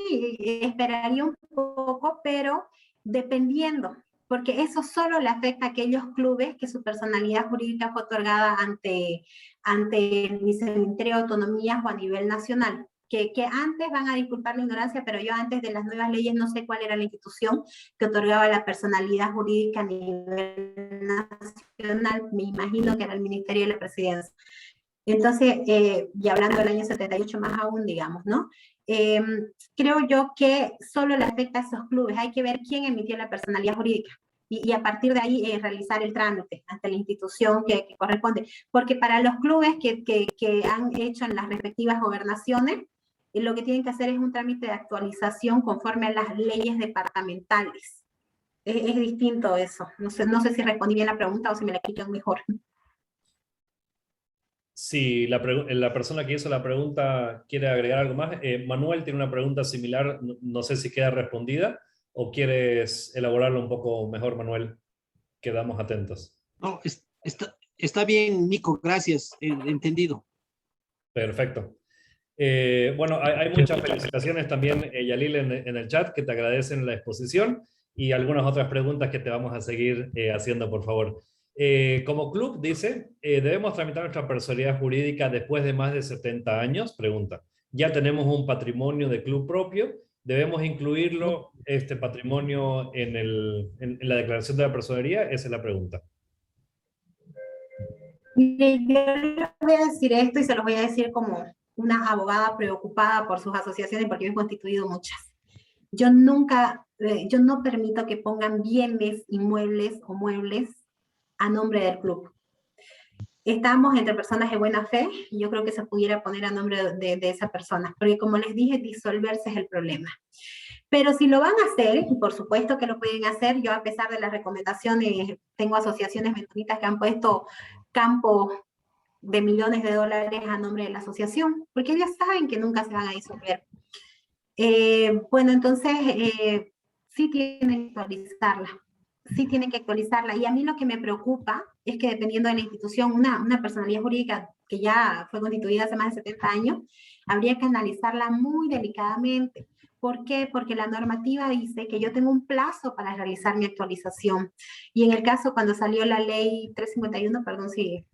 esperaría un poco, pero dependiendo, porque eso solo le afecta a aquellos clubes que su personalidad jurídica fue otorgada ante el Ministerio de Autonomías o a nivel nacional. Que antes, van a disculpar la ignorancia, pero yo antes de las nuevas leyes no sé cuál era la institución que otorgaba la personalidad jurídica a nivel nacional. Me imagino que era el Ministerio de la Presidencia. Entonces, y hablando del año 78 más aún, digamos, ¿no? Creo yo que solo le afecta a esos clubes. Hay que ver quién emitió la personalidad jurídica y a partir de ahí realizar el trámite ante la institución que corresponde. Porque para los clubes que han hecho en las respectivas gobernaciones, lo que tienen que hacer es un trámite de actualización conforme a las leyes departamentales. Es distinto eso. No sé si respondí bien la pregunta o si me la explican mejor. Si la persona que hizo la pregunta quiere agregar algo más, Manuel tiene una pregunta similar, no sé si queda respondida o quieres elaborarlo un poco mejor, Manuel. Quedamos atentos. No, está bien, Nico, gracias, entendido. Perfecto. Bueno, hay muchas felicitaciones también, Yalil, en el chat, que te agradecen la exposición y algunas otras preguntas que te vamos a seguir haciendo, por favor. Como club, dice, ¿debemos tramitar nuestra personalidad jurídica después de más de 70 años? Pregunta. Ya tenemos un patrimonio de club propio, ¿debemos incluirlo, este patrimonio, en la declaración de la personería? Esa es la pregunta. Mire, yo les voy a decir esto y se los voy a decir como una abogada preocupada por sus asociaciones, porque yo he constituido muchas. Yo no permito que pongan bienes, inmuebles o muebles a nombre del club. Estamos entre personas de buena fe y yo creo que se pudiera poner a nombre de esa persona, porque como les dije, disolverse es el problema. Pero si lo van a hacer, y por supuesto que lo pueden hacer, yo a pesar de las recomendaciones, tengo asociaciones menonitas que han puesto campo de millones de dólares a nombre de la asociación, porque ellas saben que nunca se van a disolver. Bueno, entonces sí tienen que actualizarla. Sí tienen que actualizarla. Y a mí lo que me preocupa es que dependiendo de la institución, una personalidad jurídica que ya fue constituida hace más de 70 años, habría que analizarla muy delicadamente. ¿Por qué? Porque la normativa dice que yo tengo un plazo para realizar mi actualización. Y en el caso cuando salió la ley 351, perdón si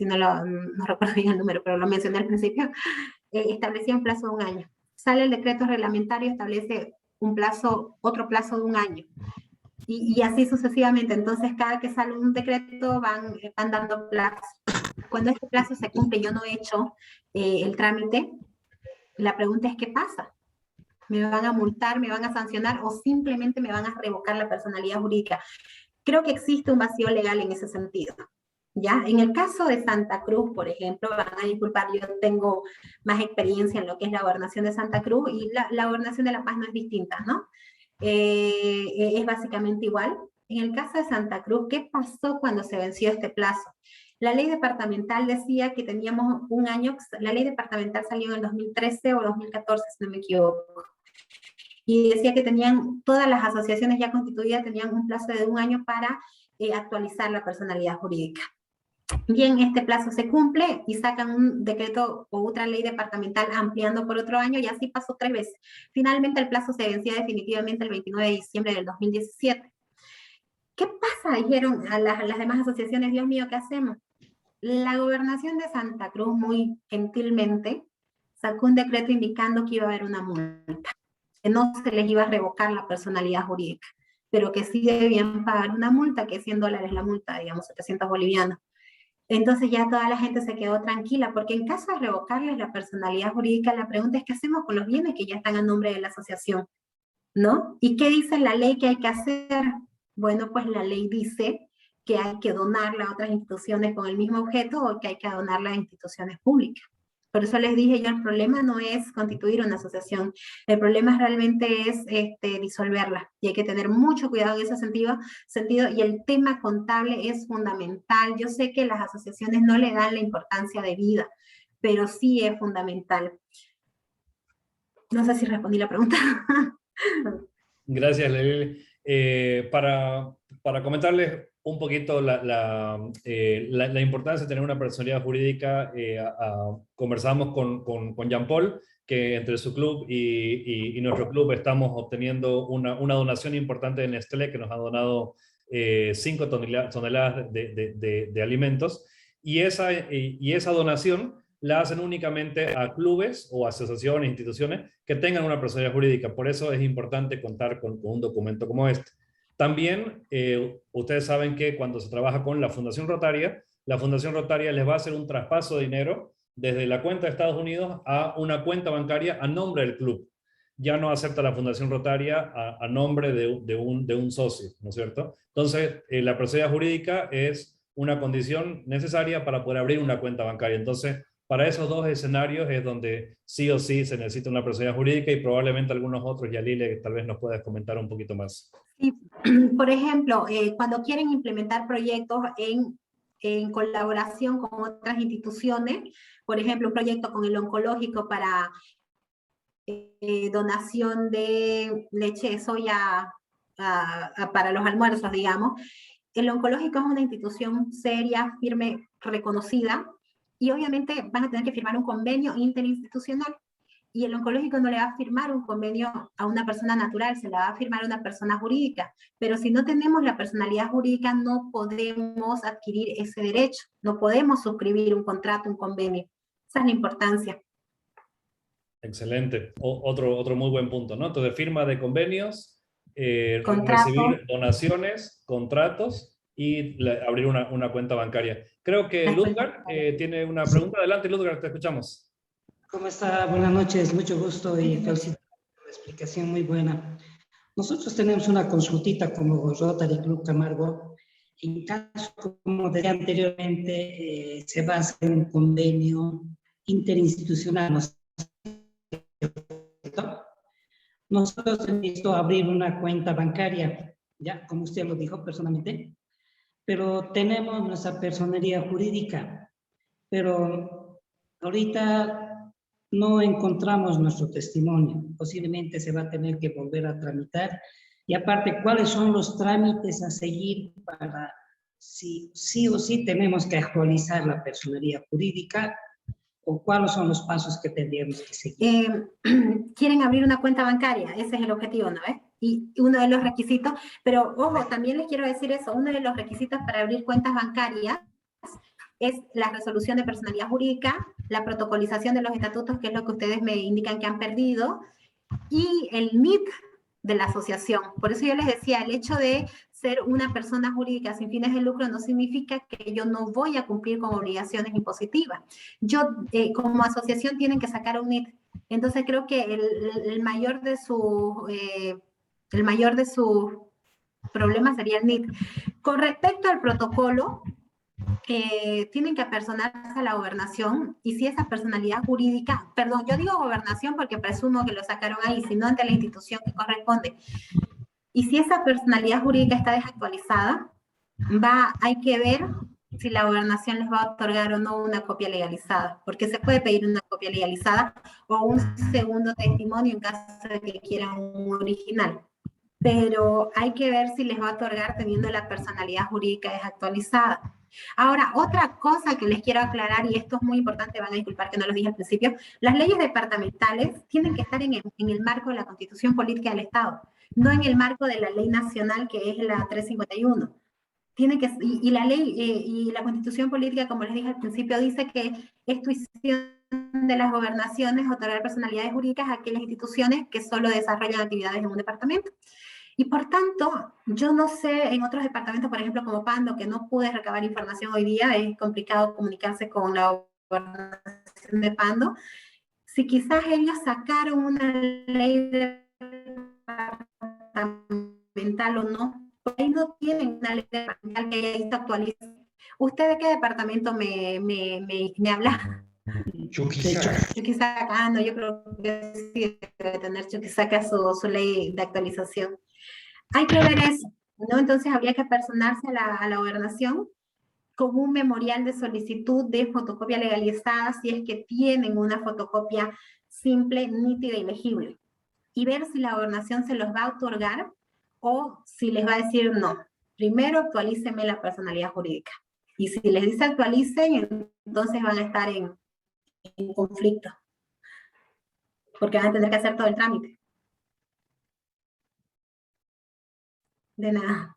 no recuerdo bien el número, pero lo mencioné al principio, establecía un plazo de 1 año. Sale el decreto reglamentario, establece otro plazo de 1 año. Y así sucesivamente. Entonces, cada que sale un decreto van dando plazo. Cuando este plazo se cumple y yo no he hecho el trámite, la pregunta es, ¿qué pasa? ¿Me van a multar, me van a sancionar o simplemente me van a revocar la personalidad jurídica? Creo que existe un vacío legal en ese sentido. ¿Ya? En el caso de Santa Cruz, por ejemplo, van a disculpar, yo tengo más experiencia en lo que es la gobernación de Santa Cruz y la gobernación de La Paz no es distinta, ¿no? Es básicamente igual. En el caso de Santa Cruz, ¿qué pasó cuando se venció este plazo? La ley departamental decía que teníamos 1 año, la ley departamental salió en el 2013 o 2014, si no me equivoco, y decía que todas las asociaciones ya constituidas tenían un plazo de 1 año para actualizar la personalidad jurídica. Bien, este plazo se cumple y sacan un decreto o otra ley departamental ampliando por otro año y así pasó 3 veces. Finalmente el plazo se vencía definitivamente el 29 de diciembre del 2017. ¿Qué pasa? Dijeron a las demás asociaciones, Dios mío, ¿qué hacemos? La gobernación de Santa Cruz muy gentilmente sacó un decreto indicando que iba a haber una multa, que no se les iba a revocar la personalidad jurídica, pero que sí debían pagar una multa, que es $100 la multa, digamos, 700 bolivianos. Entonces ya toda la gente se quedó tranquila, porque en caso de revocarles la personalidad jurídica, la pregunta es, ¿qué hacemos con los bienes que ya están a nombre de la asociación? ¿No? ¿Y qué dice la ley que hay que hacer? Bueno, pues la ley dice que hay que donarla a otras instituciones con el mismo objeto o que hay que donarla a instituciones públicas. Por eso les dije yo, el problema no es constituir una asociación, el problema realmente es disolverla, y hay que tener mucho cuidado en ese sentido, y el tema contable es fundamental. Yo sé que las asociaciones no le dan la importancia de vida, pero sí es fundamental. No sé si respondí la pregunta. Gracias, Lelele. Para comentarles un poquito la importancia de tener una personalidad jurídica, conversamos con Jean Paul, que entre su club y nuestro club estamos obteniendo una donación importante de Nestlé, que nos ha donado 5 toneladas de alimentos, y esa donación la hacen únicamente a clubes o asociaciones, instituciones que tengan una personalidad jurídica. Por eso es importante contar con un documento como este. También ustedes saben que cuando se trabaja con la Fundación Rotaria les va a hacer un traspaso de dinero desde la cuenta de Estados Unidos a una cuenta bancaria a nombre del club. Ya no acepta la Fundación Rotaria a nombre de un socio, ¿no es cierto? Entonces, la personalidad jurídica es una condición necesaria para poder abrir una cuenta bancaria. Entonces, para esos 2 escenarios es donde sí o sí se necesita una personalidad jurídica, y probablemente algunos otros, Yalile, tal vez nos puedas comentar un poquito más. Sí, por ejemplo, cuando quieren implementar proyectos en colaboración con otras instituciones, por ejemplo, un proyecto con el oncológico para donación de leche de soya para los almuerzos, digamos. El oncológico es una institución seria, firme, reconocida, y obviamente van a tener que firmar un convenio interinstitucional, y el oncológico no le va a firmar un convenio a una persona natural, se la va a firmar a una persona jurídica, pero si no tenemos la personalidad jurídica no podemos adquirir ese derecho, no podemos suscribir un contrato, un convenio. Esa es la importancia. Excelente. Otro muy buen punto, ¿no? Entonces, firma de convenios, Contrato. recibir donaciones, contratos y abrir una cuenta bancaria. Creo que Ludgar tiene una pregunta. Adelante, Ludgar, te escuchamos. ¿Cómo está? Buenas noches, mucho gusto y felicidades por la explicación muy buena. Nosotros tenemos una consultita como Rotary Club Camargo. En caso, como decía anteriormente, se va a hacer un convenio interinstitucional, ¿no es cierto? Nosotros necesitamos abrir una cuenta bancaria, ya como usted lo dijo personalmente, pero tenemos nuestra personería jurídica. pero ahorita no encontramos nuestro testimonio. Posiblemente se va a tener que volver a tramitar. Y aparte, ¿cuáles son los trámites a seguir para si sí o sí tenemos que actualizar la personería jurídica o cuáles son los pasos que tendríamos que seguir? Quieren abrir una cuenta bancaria, ese es el objetivo, ¿no ves? Y uno de los requisitos, pero ojo, también les quiero decir eso, uno de los requisitos para abrir cuentas bancarias es la resolución de personalidad jurídica, la protocolización de los estatutos, que es lo que ustedes me indican que han perdido, y el NIT de la asociación. Por eso yo les decía, el hecho de ser una persona jurídica sin fines de lucro no significa que yo no voy a cumplir con obligaciones impositivas. Yo, como asociación, tienen que sacar un NIT. Entonces creo que el mayor de sus problemas sería el NIT. Con respecto al protocolo, tienen que apersonarse a la gobernación y si esa personalidad jurídica, perdón, yo digo gobernación porque presumo que lo sacaron ahí, sino ante la institución que corresponde. Y si esa personalidad jurídica está desactualizada, hay que ver si la gobernación les va a otorgar o no una copia legalizada, porque se puede pedir una copia legalizada o un segundo testimonio en caso de que quieran un original. Pero hay que ver si les va a otorgar teniendo la personalidad jurídica desactualizada. Ahora, otra cosa que les quiero aclarar, y esto es muy importante, van a disculpar que no lo dije al principio, las leyes departamentales tienen que estar en el marco de la Constitución Política del Estado, no en el marco de la ley nacional que es la 351. Tiene que, y la ley y la Constitución Política, como les dije al principio, dice que es tuición de las gobernaciones otorgar personalidades jurídicas a aquellas instituciones que solo desarrollan actividades en un departamento. Y por tanto, yo no sé, en otros departamentos, por ejemplo, como Pando, que no pude recabar información hoy día, es complicado comunicarse con la gobernación de Pando, si quizás ellos sacaron una ley departamental o no, por ahí no tienen una ley departamental que haya visto actualizada. ¿Usted de qué departamento me habla? Chuquisaca. Chuquisaca, no, yo creo que sí debe tener Chuquisaca su ley de actualización. Hay que ver eso, ¿no? Entonces habría que personarse a la gobernación con un memorial de solicitud de fotocopia legalizada si es que tienen una fotocopia simple, nítida y legible. Y ver si la gobernación se los va a otorgar o si les va a decir no. Primero actualícenme la personalidad jurídica. Y si les dice actualicen, entonces van a estar en conflicto. Porque van a tener que hacer todo el trámite. De nada.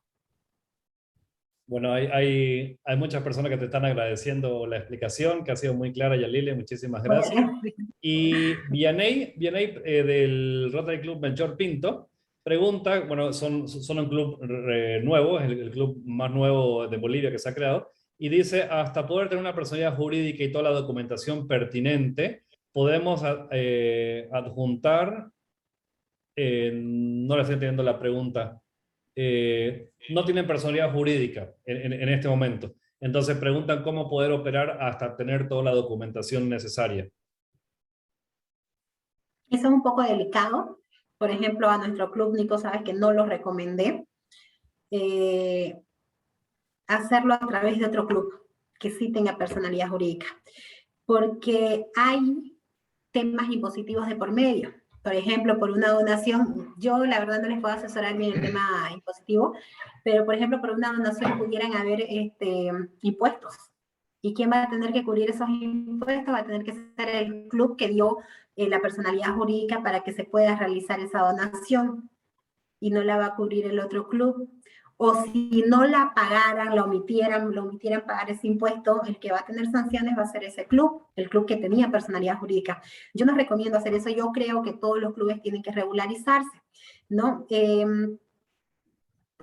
Bueno, hay muchas personas que te están agradeciendo la explicación, que ha sido muy clara, Yalile, muchísimas gracias. Y Vianey del Rotary Club Melchor Pinto pregunta, bueno, son un club nuevo, es el club más nuevo de Bolivia que se ha creado, y dice, hasta poder tener una personalidad jurídica y toda la documentación pertinente, podemos adjuntar, no le estoy entendiendo la pregunta, no tienen personalidad jurídica en este momento. Entonces preguntan cómo poder operar hasta tener toda la documentación necesaria. Eso es un poco delicado. Por ejemplo, a nuestro club, Nico, sabes que no lo recomendé. Hacerlo a través de otro club que sí tenga personalidad jurídica. Porque hay temas impositivos de por medio. Por ejemplo, por una donación, yo la verdad no les puedo asesorar bien el tema impositivo, pero por ejemplo, por una donación pudieran haber impuestos. ¿Y quién va a tener que cubrir esos impuestos? Va a tener que ser el club que dio la personalidad jurídica para que se pueda realizar esa donación y no la va a cubrir el otro club. O si no la pagaran, lo omitieran pagar ese impuesto, el que va a tener sanciones va a ser ese club, el club que tenía personalidad jurídica. Yo no recomiendo hacer eso, yo creo que todos los clubes tienen que regularizarse, ¿no?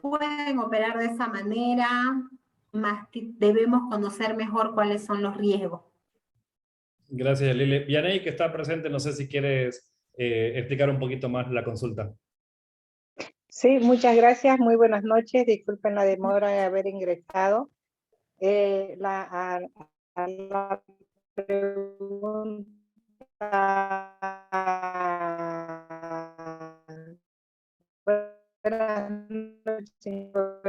Pueden operar de esa manera, más debemos conocer mejor cuáles son los riesgos. Gracias, Lili. Vianey, que está presente, no sé si quieres explicar un poquito más la consulta. Sí, muchas gracias. Muy buenas noches. Disculpen la demora de haber ingresado. La pregunta... Buenas noches, señor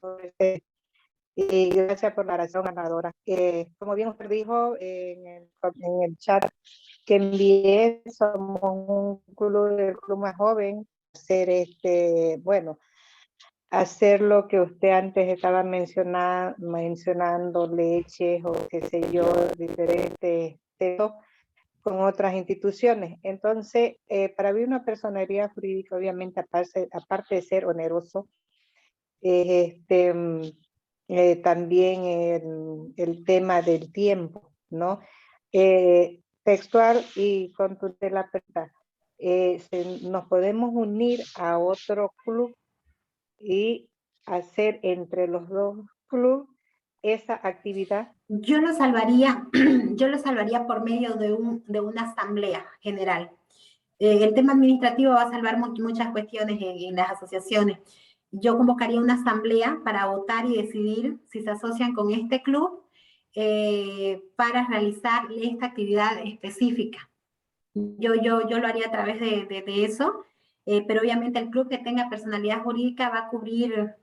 profesor. Y gracias por la razón ganadora. Como bien usted dijo en el chat que envié, somos un club, el club más joven, hacer bueno, hacer lo que usted antes estaba mencionando, leches o qué sé yo, diferentes textos con otras instituciones. Entonces, para mí una personería jurídica, obviamente, aparte de ser oneroso, también el tema del tiempo, ¿no? Textual y con tutela perpetua. Nos podemos unir a otro club y hacer entre los dos clubes esa actividad. Yo lo salvaría por medio de una asamblea general. El tema administrativo va a salvar muchas cuestiones en las asociaciones. Yo convocaría una asamblea para votar y decidir si se asocian con este club para realizar esta actividad específica. Yo lo haría a través de eso, pero obviamente el club que tenga personalidad jurídica va a cubrir.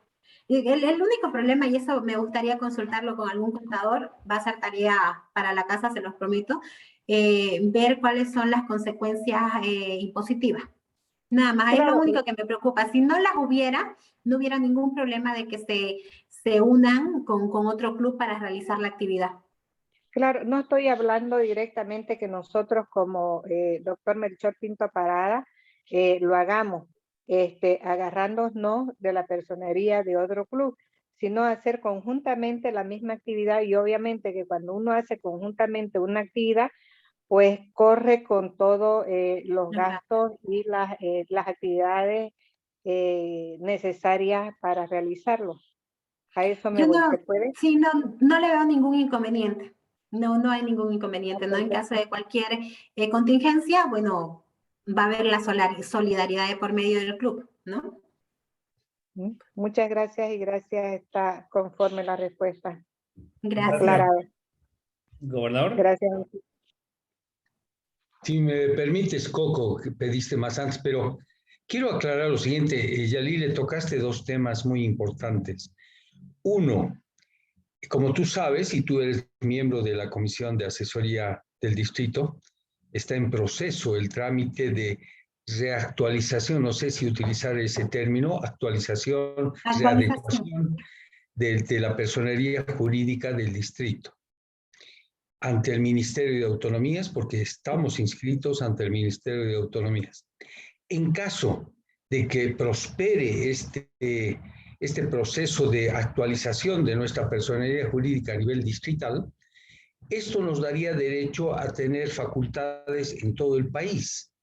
El único problema, y eso me gustaría consultarlo con algún contador, va a ser tarea para la casa, se los prometo, ver cuáles son las consecuencias impositivas. Nada más, claro, es lo único que me preocupa. Si no las hubiera, no hubiera ningún problema de que se unan con otro club para realizar la actividad. Claro, no estoy hablando directamente que nosotros como doctor Melchor Pinto Parada lo hagamos, agarrándonos de la personería de otro club, sino hacer conjuntamente la misma actividad, y obviamente que cuando uno hace conjuntamente una actividad, pues corre con todos los gastos y las actividades necesarias para realizarlo. A eso me voy. ¿Se puede? Sí, no le veo ningún inconveniente. No hay ningún inconveniente, ¿no? En caso de cualquier contingencia, bueno, va a haber la solidaridad de por medio del club, ¿no? Muchas gracias, y gracias, está conforme la respuesta. Gracias. Aclarado. Gobernador. Gracias. Si me permites, Coco, que pediste más antes, pero quiero aclarar lo siguiente. Yalile, tocaste dos temas muy importantes. Uno, como tú sabes, y tú eres miembro de la Comisión de Asesoría del Distrito, está en proceso el trámite de reactualización, no sé si utilizar ese término, actualización, readecuación de la personería jurídica del distrito ante el Ministerio de Autonomías, porque estamos inscritos ante el Ministerio de Autonomías. En caso de que prospere este proceso de actualización de nuestra personería jurídica a nivel distrital, esto nos daría derecho a tener facultades en todo el país.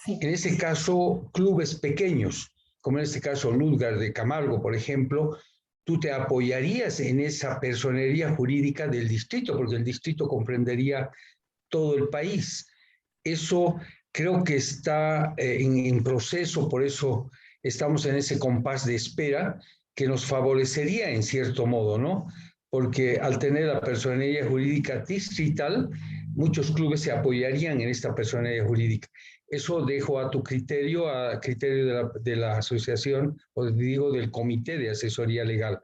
Sí. En ese caso, clubes pequeños, como en este caso Ludgar de Camargo, por ejemplo, tú te apoyarías en esa personería jurídica del distrito, porque el distrito comprendería todo el país. Eso creo que está en proceso, por eso estamos en ese compás de espera que nos favorecería en cierto modo, ¿no? Porque al tener la personería jurídica distrital, muchos clubes se apoyarían en esta personería jurídica. Eso dejo a tu criterio, a criterio de la asociación, o digo del comité de asesoría legal.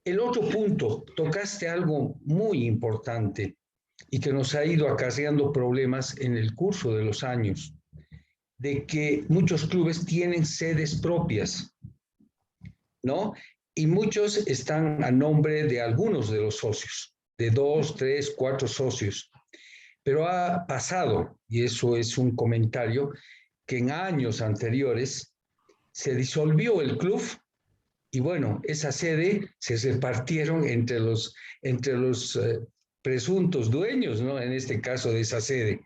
El otro punto, tocaste algo muy importante y que nos ha ido acarreando problemas en el curso de los años, de que muchos clubes tienen sedes propias, ¿no? Y muchos están a nombre de algunos de los socios, de 2, 3, 4 socios. Pero ha pasado, y eso es un comentario, que en años anteriores se disolvió el club y bueno, esa sede se repartieron entre los presuntos dueños, ¿no? En este caso de esa sede.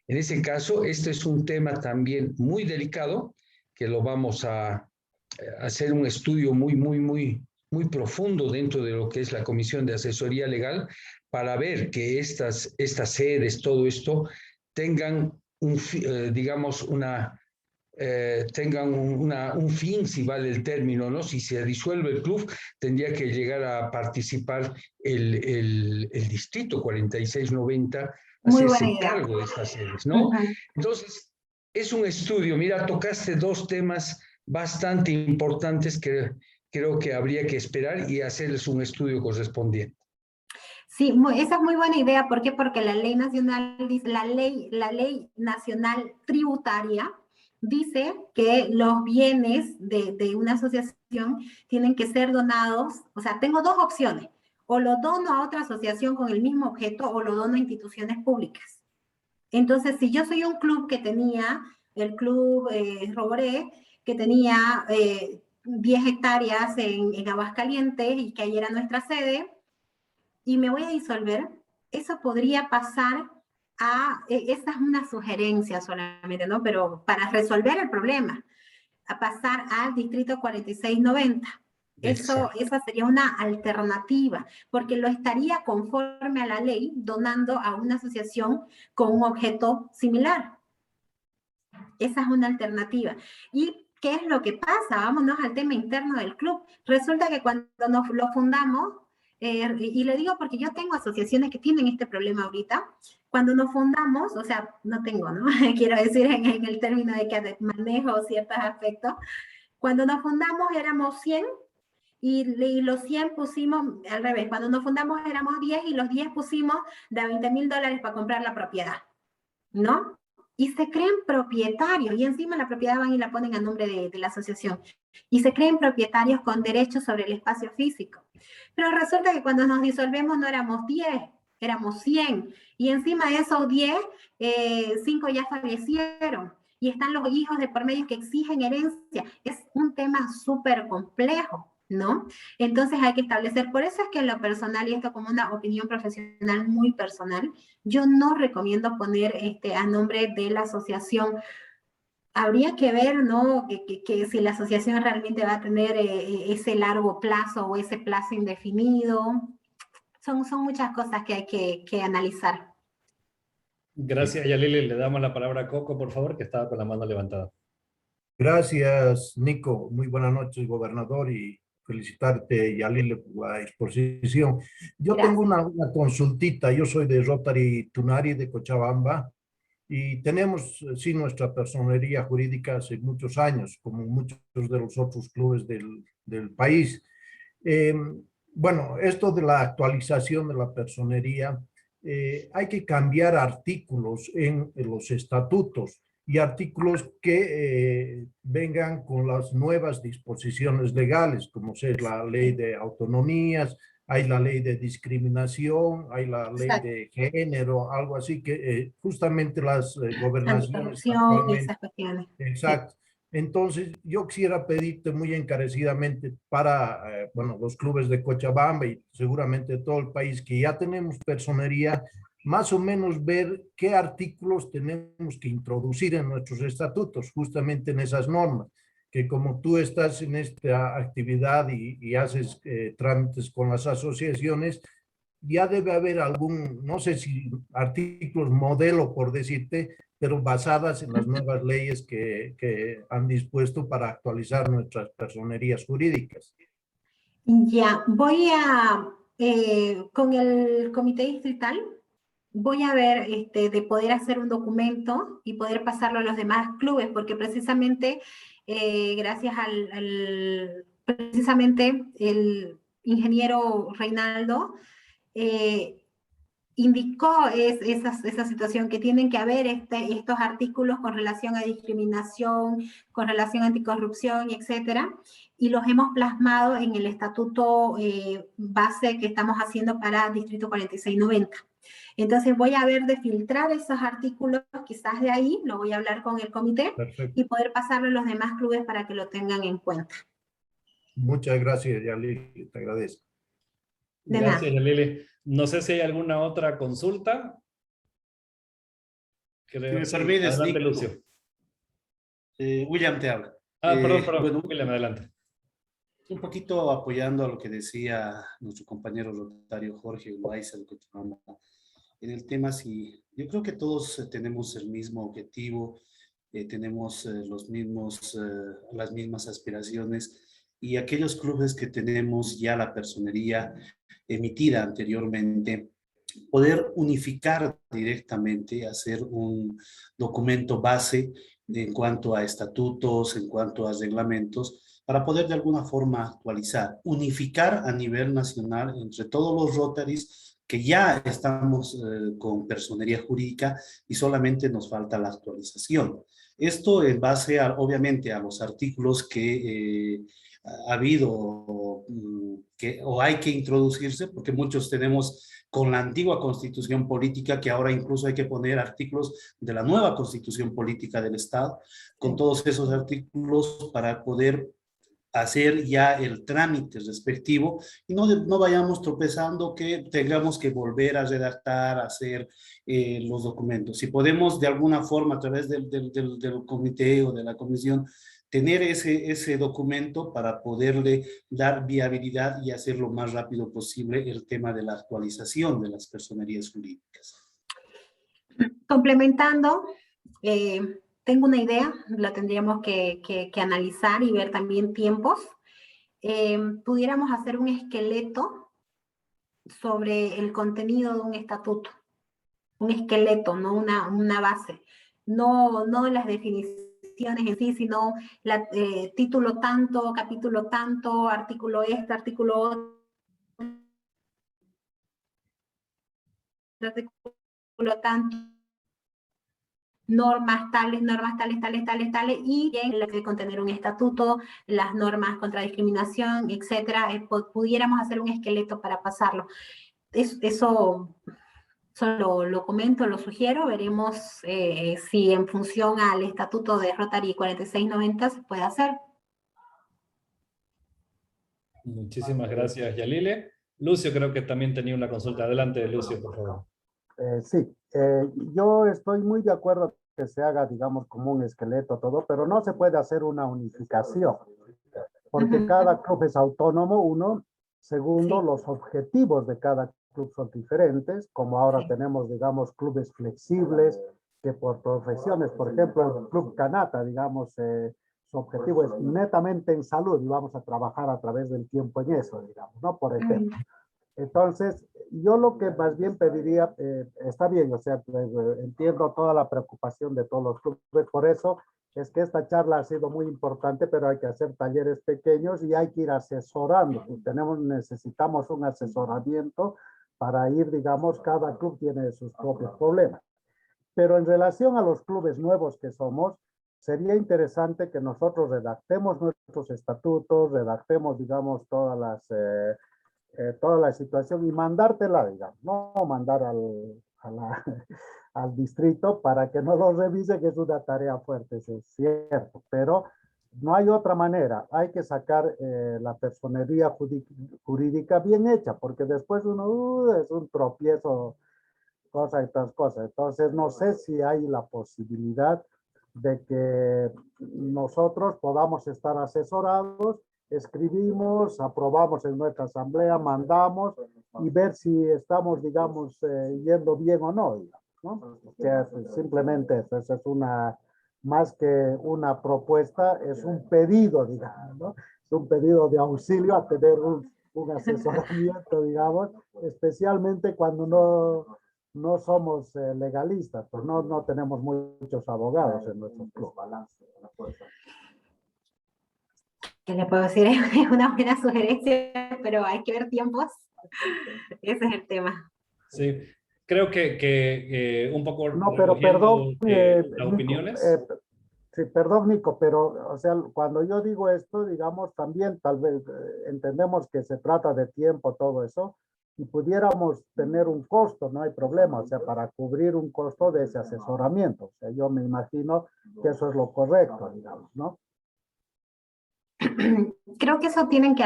En ese caso, este es un tema también muy delicado, que lo vamos a hacer un estudio muy profundo dentro de lo que es la Comisión de Asesoría Legal, para ver que estas sedes, todo esto, tengan digamos, tengan un fin, si vale el término, ¿no? Si se disuelve el club, tendría que llegar a participar el distrito 4690, hacerse cargo de estas sedes, ¿no? Entonces, es un estudio. Mira, tocaste dos temas bastante importantes que creo que habría que esperar y hacerles un estudio correspondiente. Sí, esa es muy buena idea. ¿Por qué? Porque la ley nacional, la ley nacional tributaria dice que los bienes de una asociación tienen que ser donados. O sea, tengo dos opciones. O lo dono a otra asociación con el mismo objeto o lo dono a instituciones públicas. Entonces, si yo soy un club que tenía, el club Roboré, que tenía 10 hectáreas en Aguascalientes y que ahí era nuestra sede, y me voy a disolver, eso podría pasar a, esa es una sugerencia solamente, ¿no? Pero para resolver el problema, a pasar al distrito 4690. Esa sería una alternativa, porque lo estaría conforme a la ley donando a una asociación con un objeto similar. Esa es una alternativa. ¿Y qué es lo que pasa? Vámonos al tema interno del club. Resulta que cuando lo fundamos, y le digo porque yo tengo asociaciones que tienen este problema ahorita, cuando nos fundamos, o sea, no tengo, ¿no? Quiero decir en el término de que manejo ciertos aspectos, cuando nos fundamos éramos 100 y los 100 pusimos, al revés, cuando nos fundamos éramos 10 y los 10 pusimos de $20,000 para comprar la propiedad, ¿no? Y se creen propietarios, y encima la propiedad van y la ponen a nombre de la asociación, y se creen propietarios con derechos sobre el espacio físico. Pero resulta que cuando nos disolvemos no éramos 10, éramos 100, y encima de esos 10, 5 ya fallecieron, y están los hijos de por medio que exigen herencia. Es un tema súper complejo, ¿no? Entonces hay que establecer, por eso es que en lo personal, y esto como una opinión profesional muy personal, yo no recomiendo poner a nombre de la asociación. Habría que ver, ¿no? Que si la asociación realmente va a tener ese largo plazo o ese plazo indefinido. Son muchas cosas que hay que analizar. Gracias, Yalili. Le damos la palabra a Coco, por favor, que estaba con la mano levantada. Gracias, Nico. Muy buenas noches, gobernador, y felicitarte, Yalile, por la exposición. Yo Gracias. tengo una consultita. Yo soy de Rotary Tunari de Cochabamba y tenemos, sí, nuestra personería jurídica hace muchos años, como muchos de los otros clubes del país. Bueno, esto de la actualización de la personería, hay que cambiar artículos en los estatutos y artículos que vengan con las nuevas disposiciones legales, como es la ley de autonomías, hay la ley de discriminación, hay la ley de género, algo así que justamente las gobernaciones actualmente. Esas cuestiones. Exacto. Entonces, yo quisiera pedirte muy encarecidamente para, bueno, los clubes de Cochabamba y seguramente todo el país que ya tenemos personería, más o menos ver qué artículos tenemos que introducir en nuestros estatutos, justamente en esas normas, que como tú estás en esta actividad y haces trámites con las asociaciones, ya debe haber algún, no sé si artículos modelo, por decirte, pero basadas en las nuevas leyes que han dispuesto para actualizar nuestras personerías jurídicas. Ya, voy a, con el comité distrital, voy a ver de poder hacer un documento y poder pasarlo a los demás clubes, porque precisamente, gracias precisamente el ingeniero Reinaldo, indicó esa situación, que tienen que haber estos artículos con relación a discriminación, con relación a anticorrupción, etcétera, y los hemos plasmado en el estatuto base que estamos haciendo para Distrito 4690. Entonces voy a ver de filtrar esos artículos, quizás de ahí, lo voy a hablar con el comité. Perfecto. Y poder pasarlo a los demás clubes para que lo tengan en cuenta. Muchas gracias, Yalili, te agradezco. Gracias, Yalili. No sé si hay alguna otra consulta. Creo que adelante, Lucio. William te habla. Perdón, bueno, William, adelante. Un poquito apoyando a lo que decía nuestro compañero rotario Jorge Loaiza de Cochabamba. En el tema, sí, yo creo que todos tenemos el mismo objetivo, tenemos las mismas aspiraciones, y aquellos clubes que tenemos ya la personería emitida anteriormente, poder unificar directamente, hacer un documento base en cuanto a estatutos, en cuanto a reglamentos, para poder de alguna forma actualizar, unificar a nivel nacional entre todos los Rotaries que ya estamos con personería jurídica y solamente nos falta la actualización. Esto en base a, obviamente, a los artículos que ha habido o hay que introducirse, porque muchos tenemos con la antigua constitución política, que ahora incluso hay que poner artículos de la nueva constitución política del Estado, con todos esos artículos para poder hacer ya el trámite respectivo y no vayamos tropezando que tengamos que volver a redactar, hacer los documentos. Si podemos de alguna forma a través del comité o de la comisión tener ese documento para poderle dar viabilidad y hacer lo más rápido posible el tema de la actualización de las personerías jurídicas. Complementando, tengo una idea, la tendríamos que analizar y ver también tiempos. Pudiéramos hacer un esqueleto sobre el contenido de un estatuto. Un esqueleto, no una base. No las definiciones en sí, sino título tanto, capítulo tanto, artículo este, artículo otro, artículo tanto, normas tales, y en la que contener un estatuto, las normas contra discriminación, etcétera, pudiéramos hacer un esqueleto para pasarlo. Eso solo lo comento, lo sugiero, veremos si en función al estatuto de Rotary 4690 se puede hacer. Muchísimas gracias, Yalile. Lucio, creo que también tenía una consulta. Adelante, Lucio, por favor. Sí, yo estoy muy de acuerdo que se haga, digamos, como un esqueleto todo, pero no se puede hacer una unificación, porque cada club es autónomo, uno. Segundo, los objetivos de cada club son diferentes, como ahora tenemos, digamos, clubes flexibles, que por profesiones, por ejemplo, el Club Canata, digamos, su objetivo es netamente en salud y vamos a trabajar a través del tiempo en eso, digamos, ¿no? Por ejemplo. Entonces, yo lo que más bien pediría, está bien, o sea, entiendo toda la preocupación de todos los clubes, por eso es que esta charla ha sido muy importante, pero hay que hacer talleres pequeños y hay que ir asesorando. Necesitamos un asesoramiento para ir, digamos, cada club tiene sus propios problemas. Pero en relación a los clubes nuevos que somos, sería interesante que nosotros redactemos nuestros estatutos, redactemos, digamos, toda la situación y mandártela, digamos, no mandar al distrito para que no lo revise, que es una tarea fuerte, eso es cierto, pero no hay otra manera, hay que sacar la personería jurídica bien hecha, porque después uno es un tropiezo, cosas y otras cosas. Entonces no sé si hay la posibilidad de que nosotros podamos estar asesorados, escribimos, aprobamos en nuestra asamblea, mandamos y ver si estamos, digamos, yendo bien o no, digamos, ¿no? Que simplemente eso es más que una propuesta, es un pedido, digamos, ¿no? Es un pedido de auxilio a tener un asesoramiento, digamos, especialmente cuando no somos legalistas, pues no tenemos muchos abogados en nuestro club. ¿Qué le puedo decir? Es una buena sugerencia, pero hay que ver tiempos. Ese es el tema. Sí, creo que un poco... No, pero perdón, las opiniones. Sí, perdón, Nico, pero, o sea, cuando yo digo esto, digamos, también tal vez entendemos que se trata de tiempo, todo eso, y pudiéramos tener un costo, no hay problema, o sea, para cubrir un costo de ese asesoramiento. O sea, yo me imagino que eso es lo correcto, digamos, ¿no? Creo que eso tiene que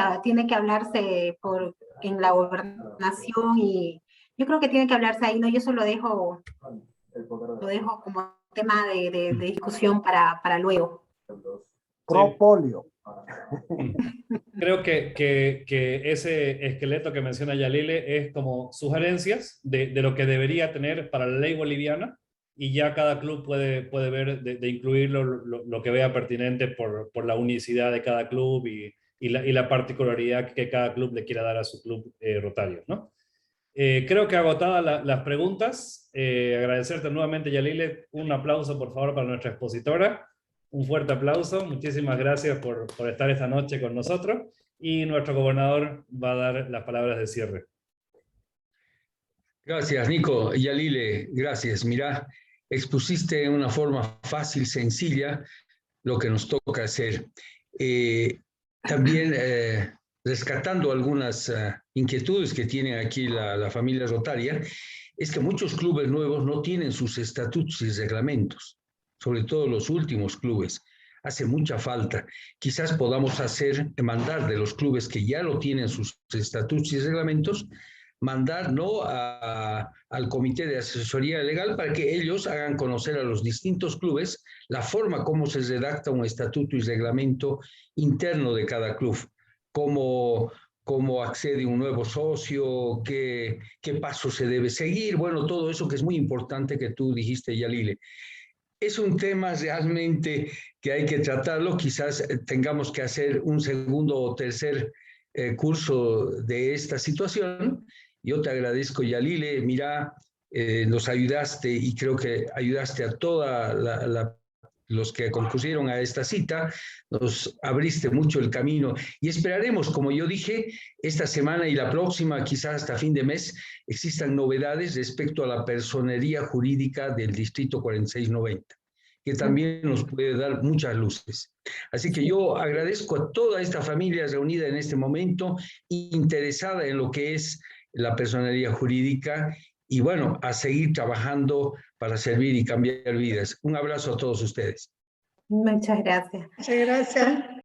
hablarse en la gobernación y yo creo que tiene que hablarse ahí, ¿no? Yo eso lo dejo como tema de discusión para luego. Propolio. Creo que ese esqueleto que menciona Yalile es como sugerencias de lo que debería tener para la ley boliviana y ya cada club puede ver de incluirlo lo que vea pertinente por la unicidad de cada club y la particularidad que cada club le quiera dar a su club rotario, ¿no? Creo que agotadas las preguntas, agradecerte nuevamente, Yalile, un aplauso por favor para nuestra expositora. Un fuerte aplauso, muchísimas gracias por estar esta noche con nosotros, y nuestro gobernador va a dar las palabras de cierre. Gracias, Nico. Yalile, gracias. Mira, expusiste de una forma fácil, sencilla, lo que nos toca hacer. También rescatando algunas inquietudes que tiene aquí la familia Rotaria, es que muchos clubes nuevos no tienen sus estatutos y reglamentos, sobre todo los últimos clubes. Hace mucha falta. Quizás podamos mandar de los clubes que ya lo tienen sus estatutos y reglamentos, mandar al comité de asesoría legal para que ellos hagan conocer a los distintos clubes la forma como se redacta un estatuto y reglamento interno de cada club, cómo accede un nuevo socio, qué paso se debe seguir, bueno, todo eso que es muy importante que tú dijiste, Yalile. Es un tema realmente que hay que tratarlo, quizás tengamos que hacer un segundo o tercer curso de esta situación. Yo te agradezco, Yalile, mira, nos ayudaste y creo que ayudaste a todos los que concurrieron a esta cita, nos abriste mucho el camino y esperaremos, como yo dije, esta semana y la próxima, quizás hasta fin de mes, existan novedades respecto a la personería jurídica del Distrito 4690, que también nos puede dar muchas luces. Así que yo agradezco a toda esta familia reunida en este momento, interesada en lo que es la personería jurídica, y bueno, a seguir trabajando para servir y cambiar vidas. Un abrazo a todos ustedes. Muchas gracias. Muchas gracias.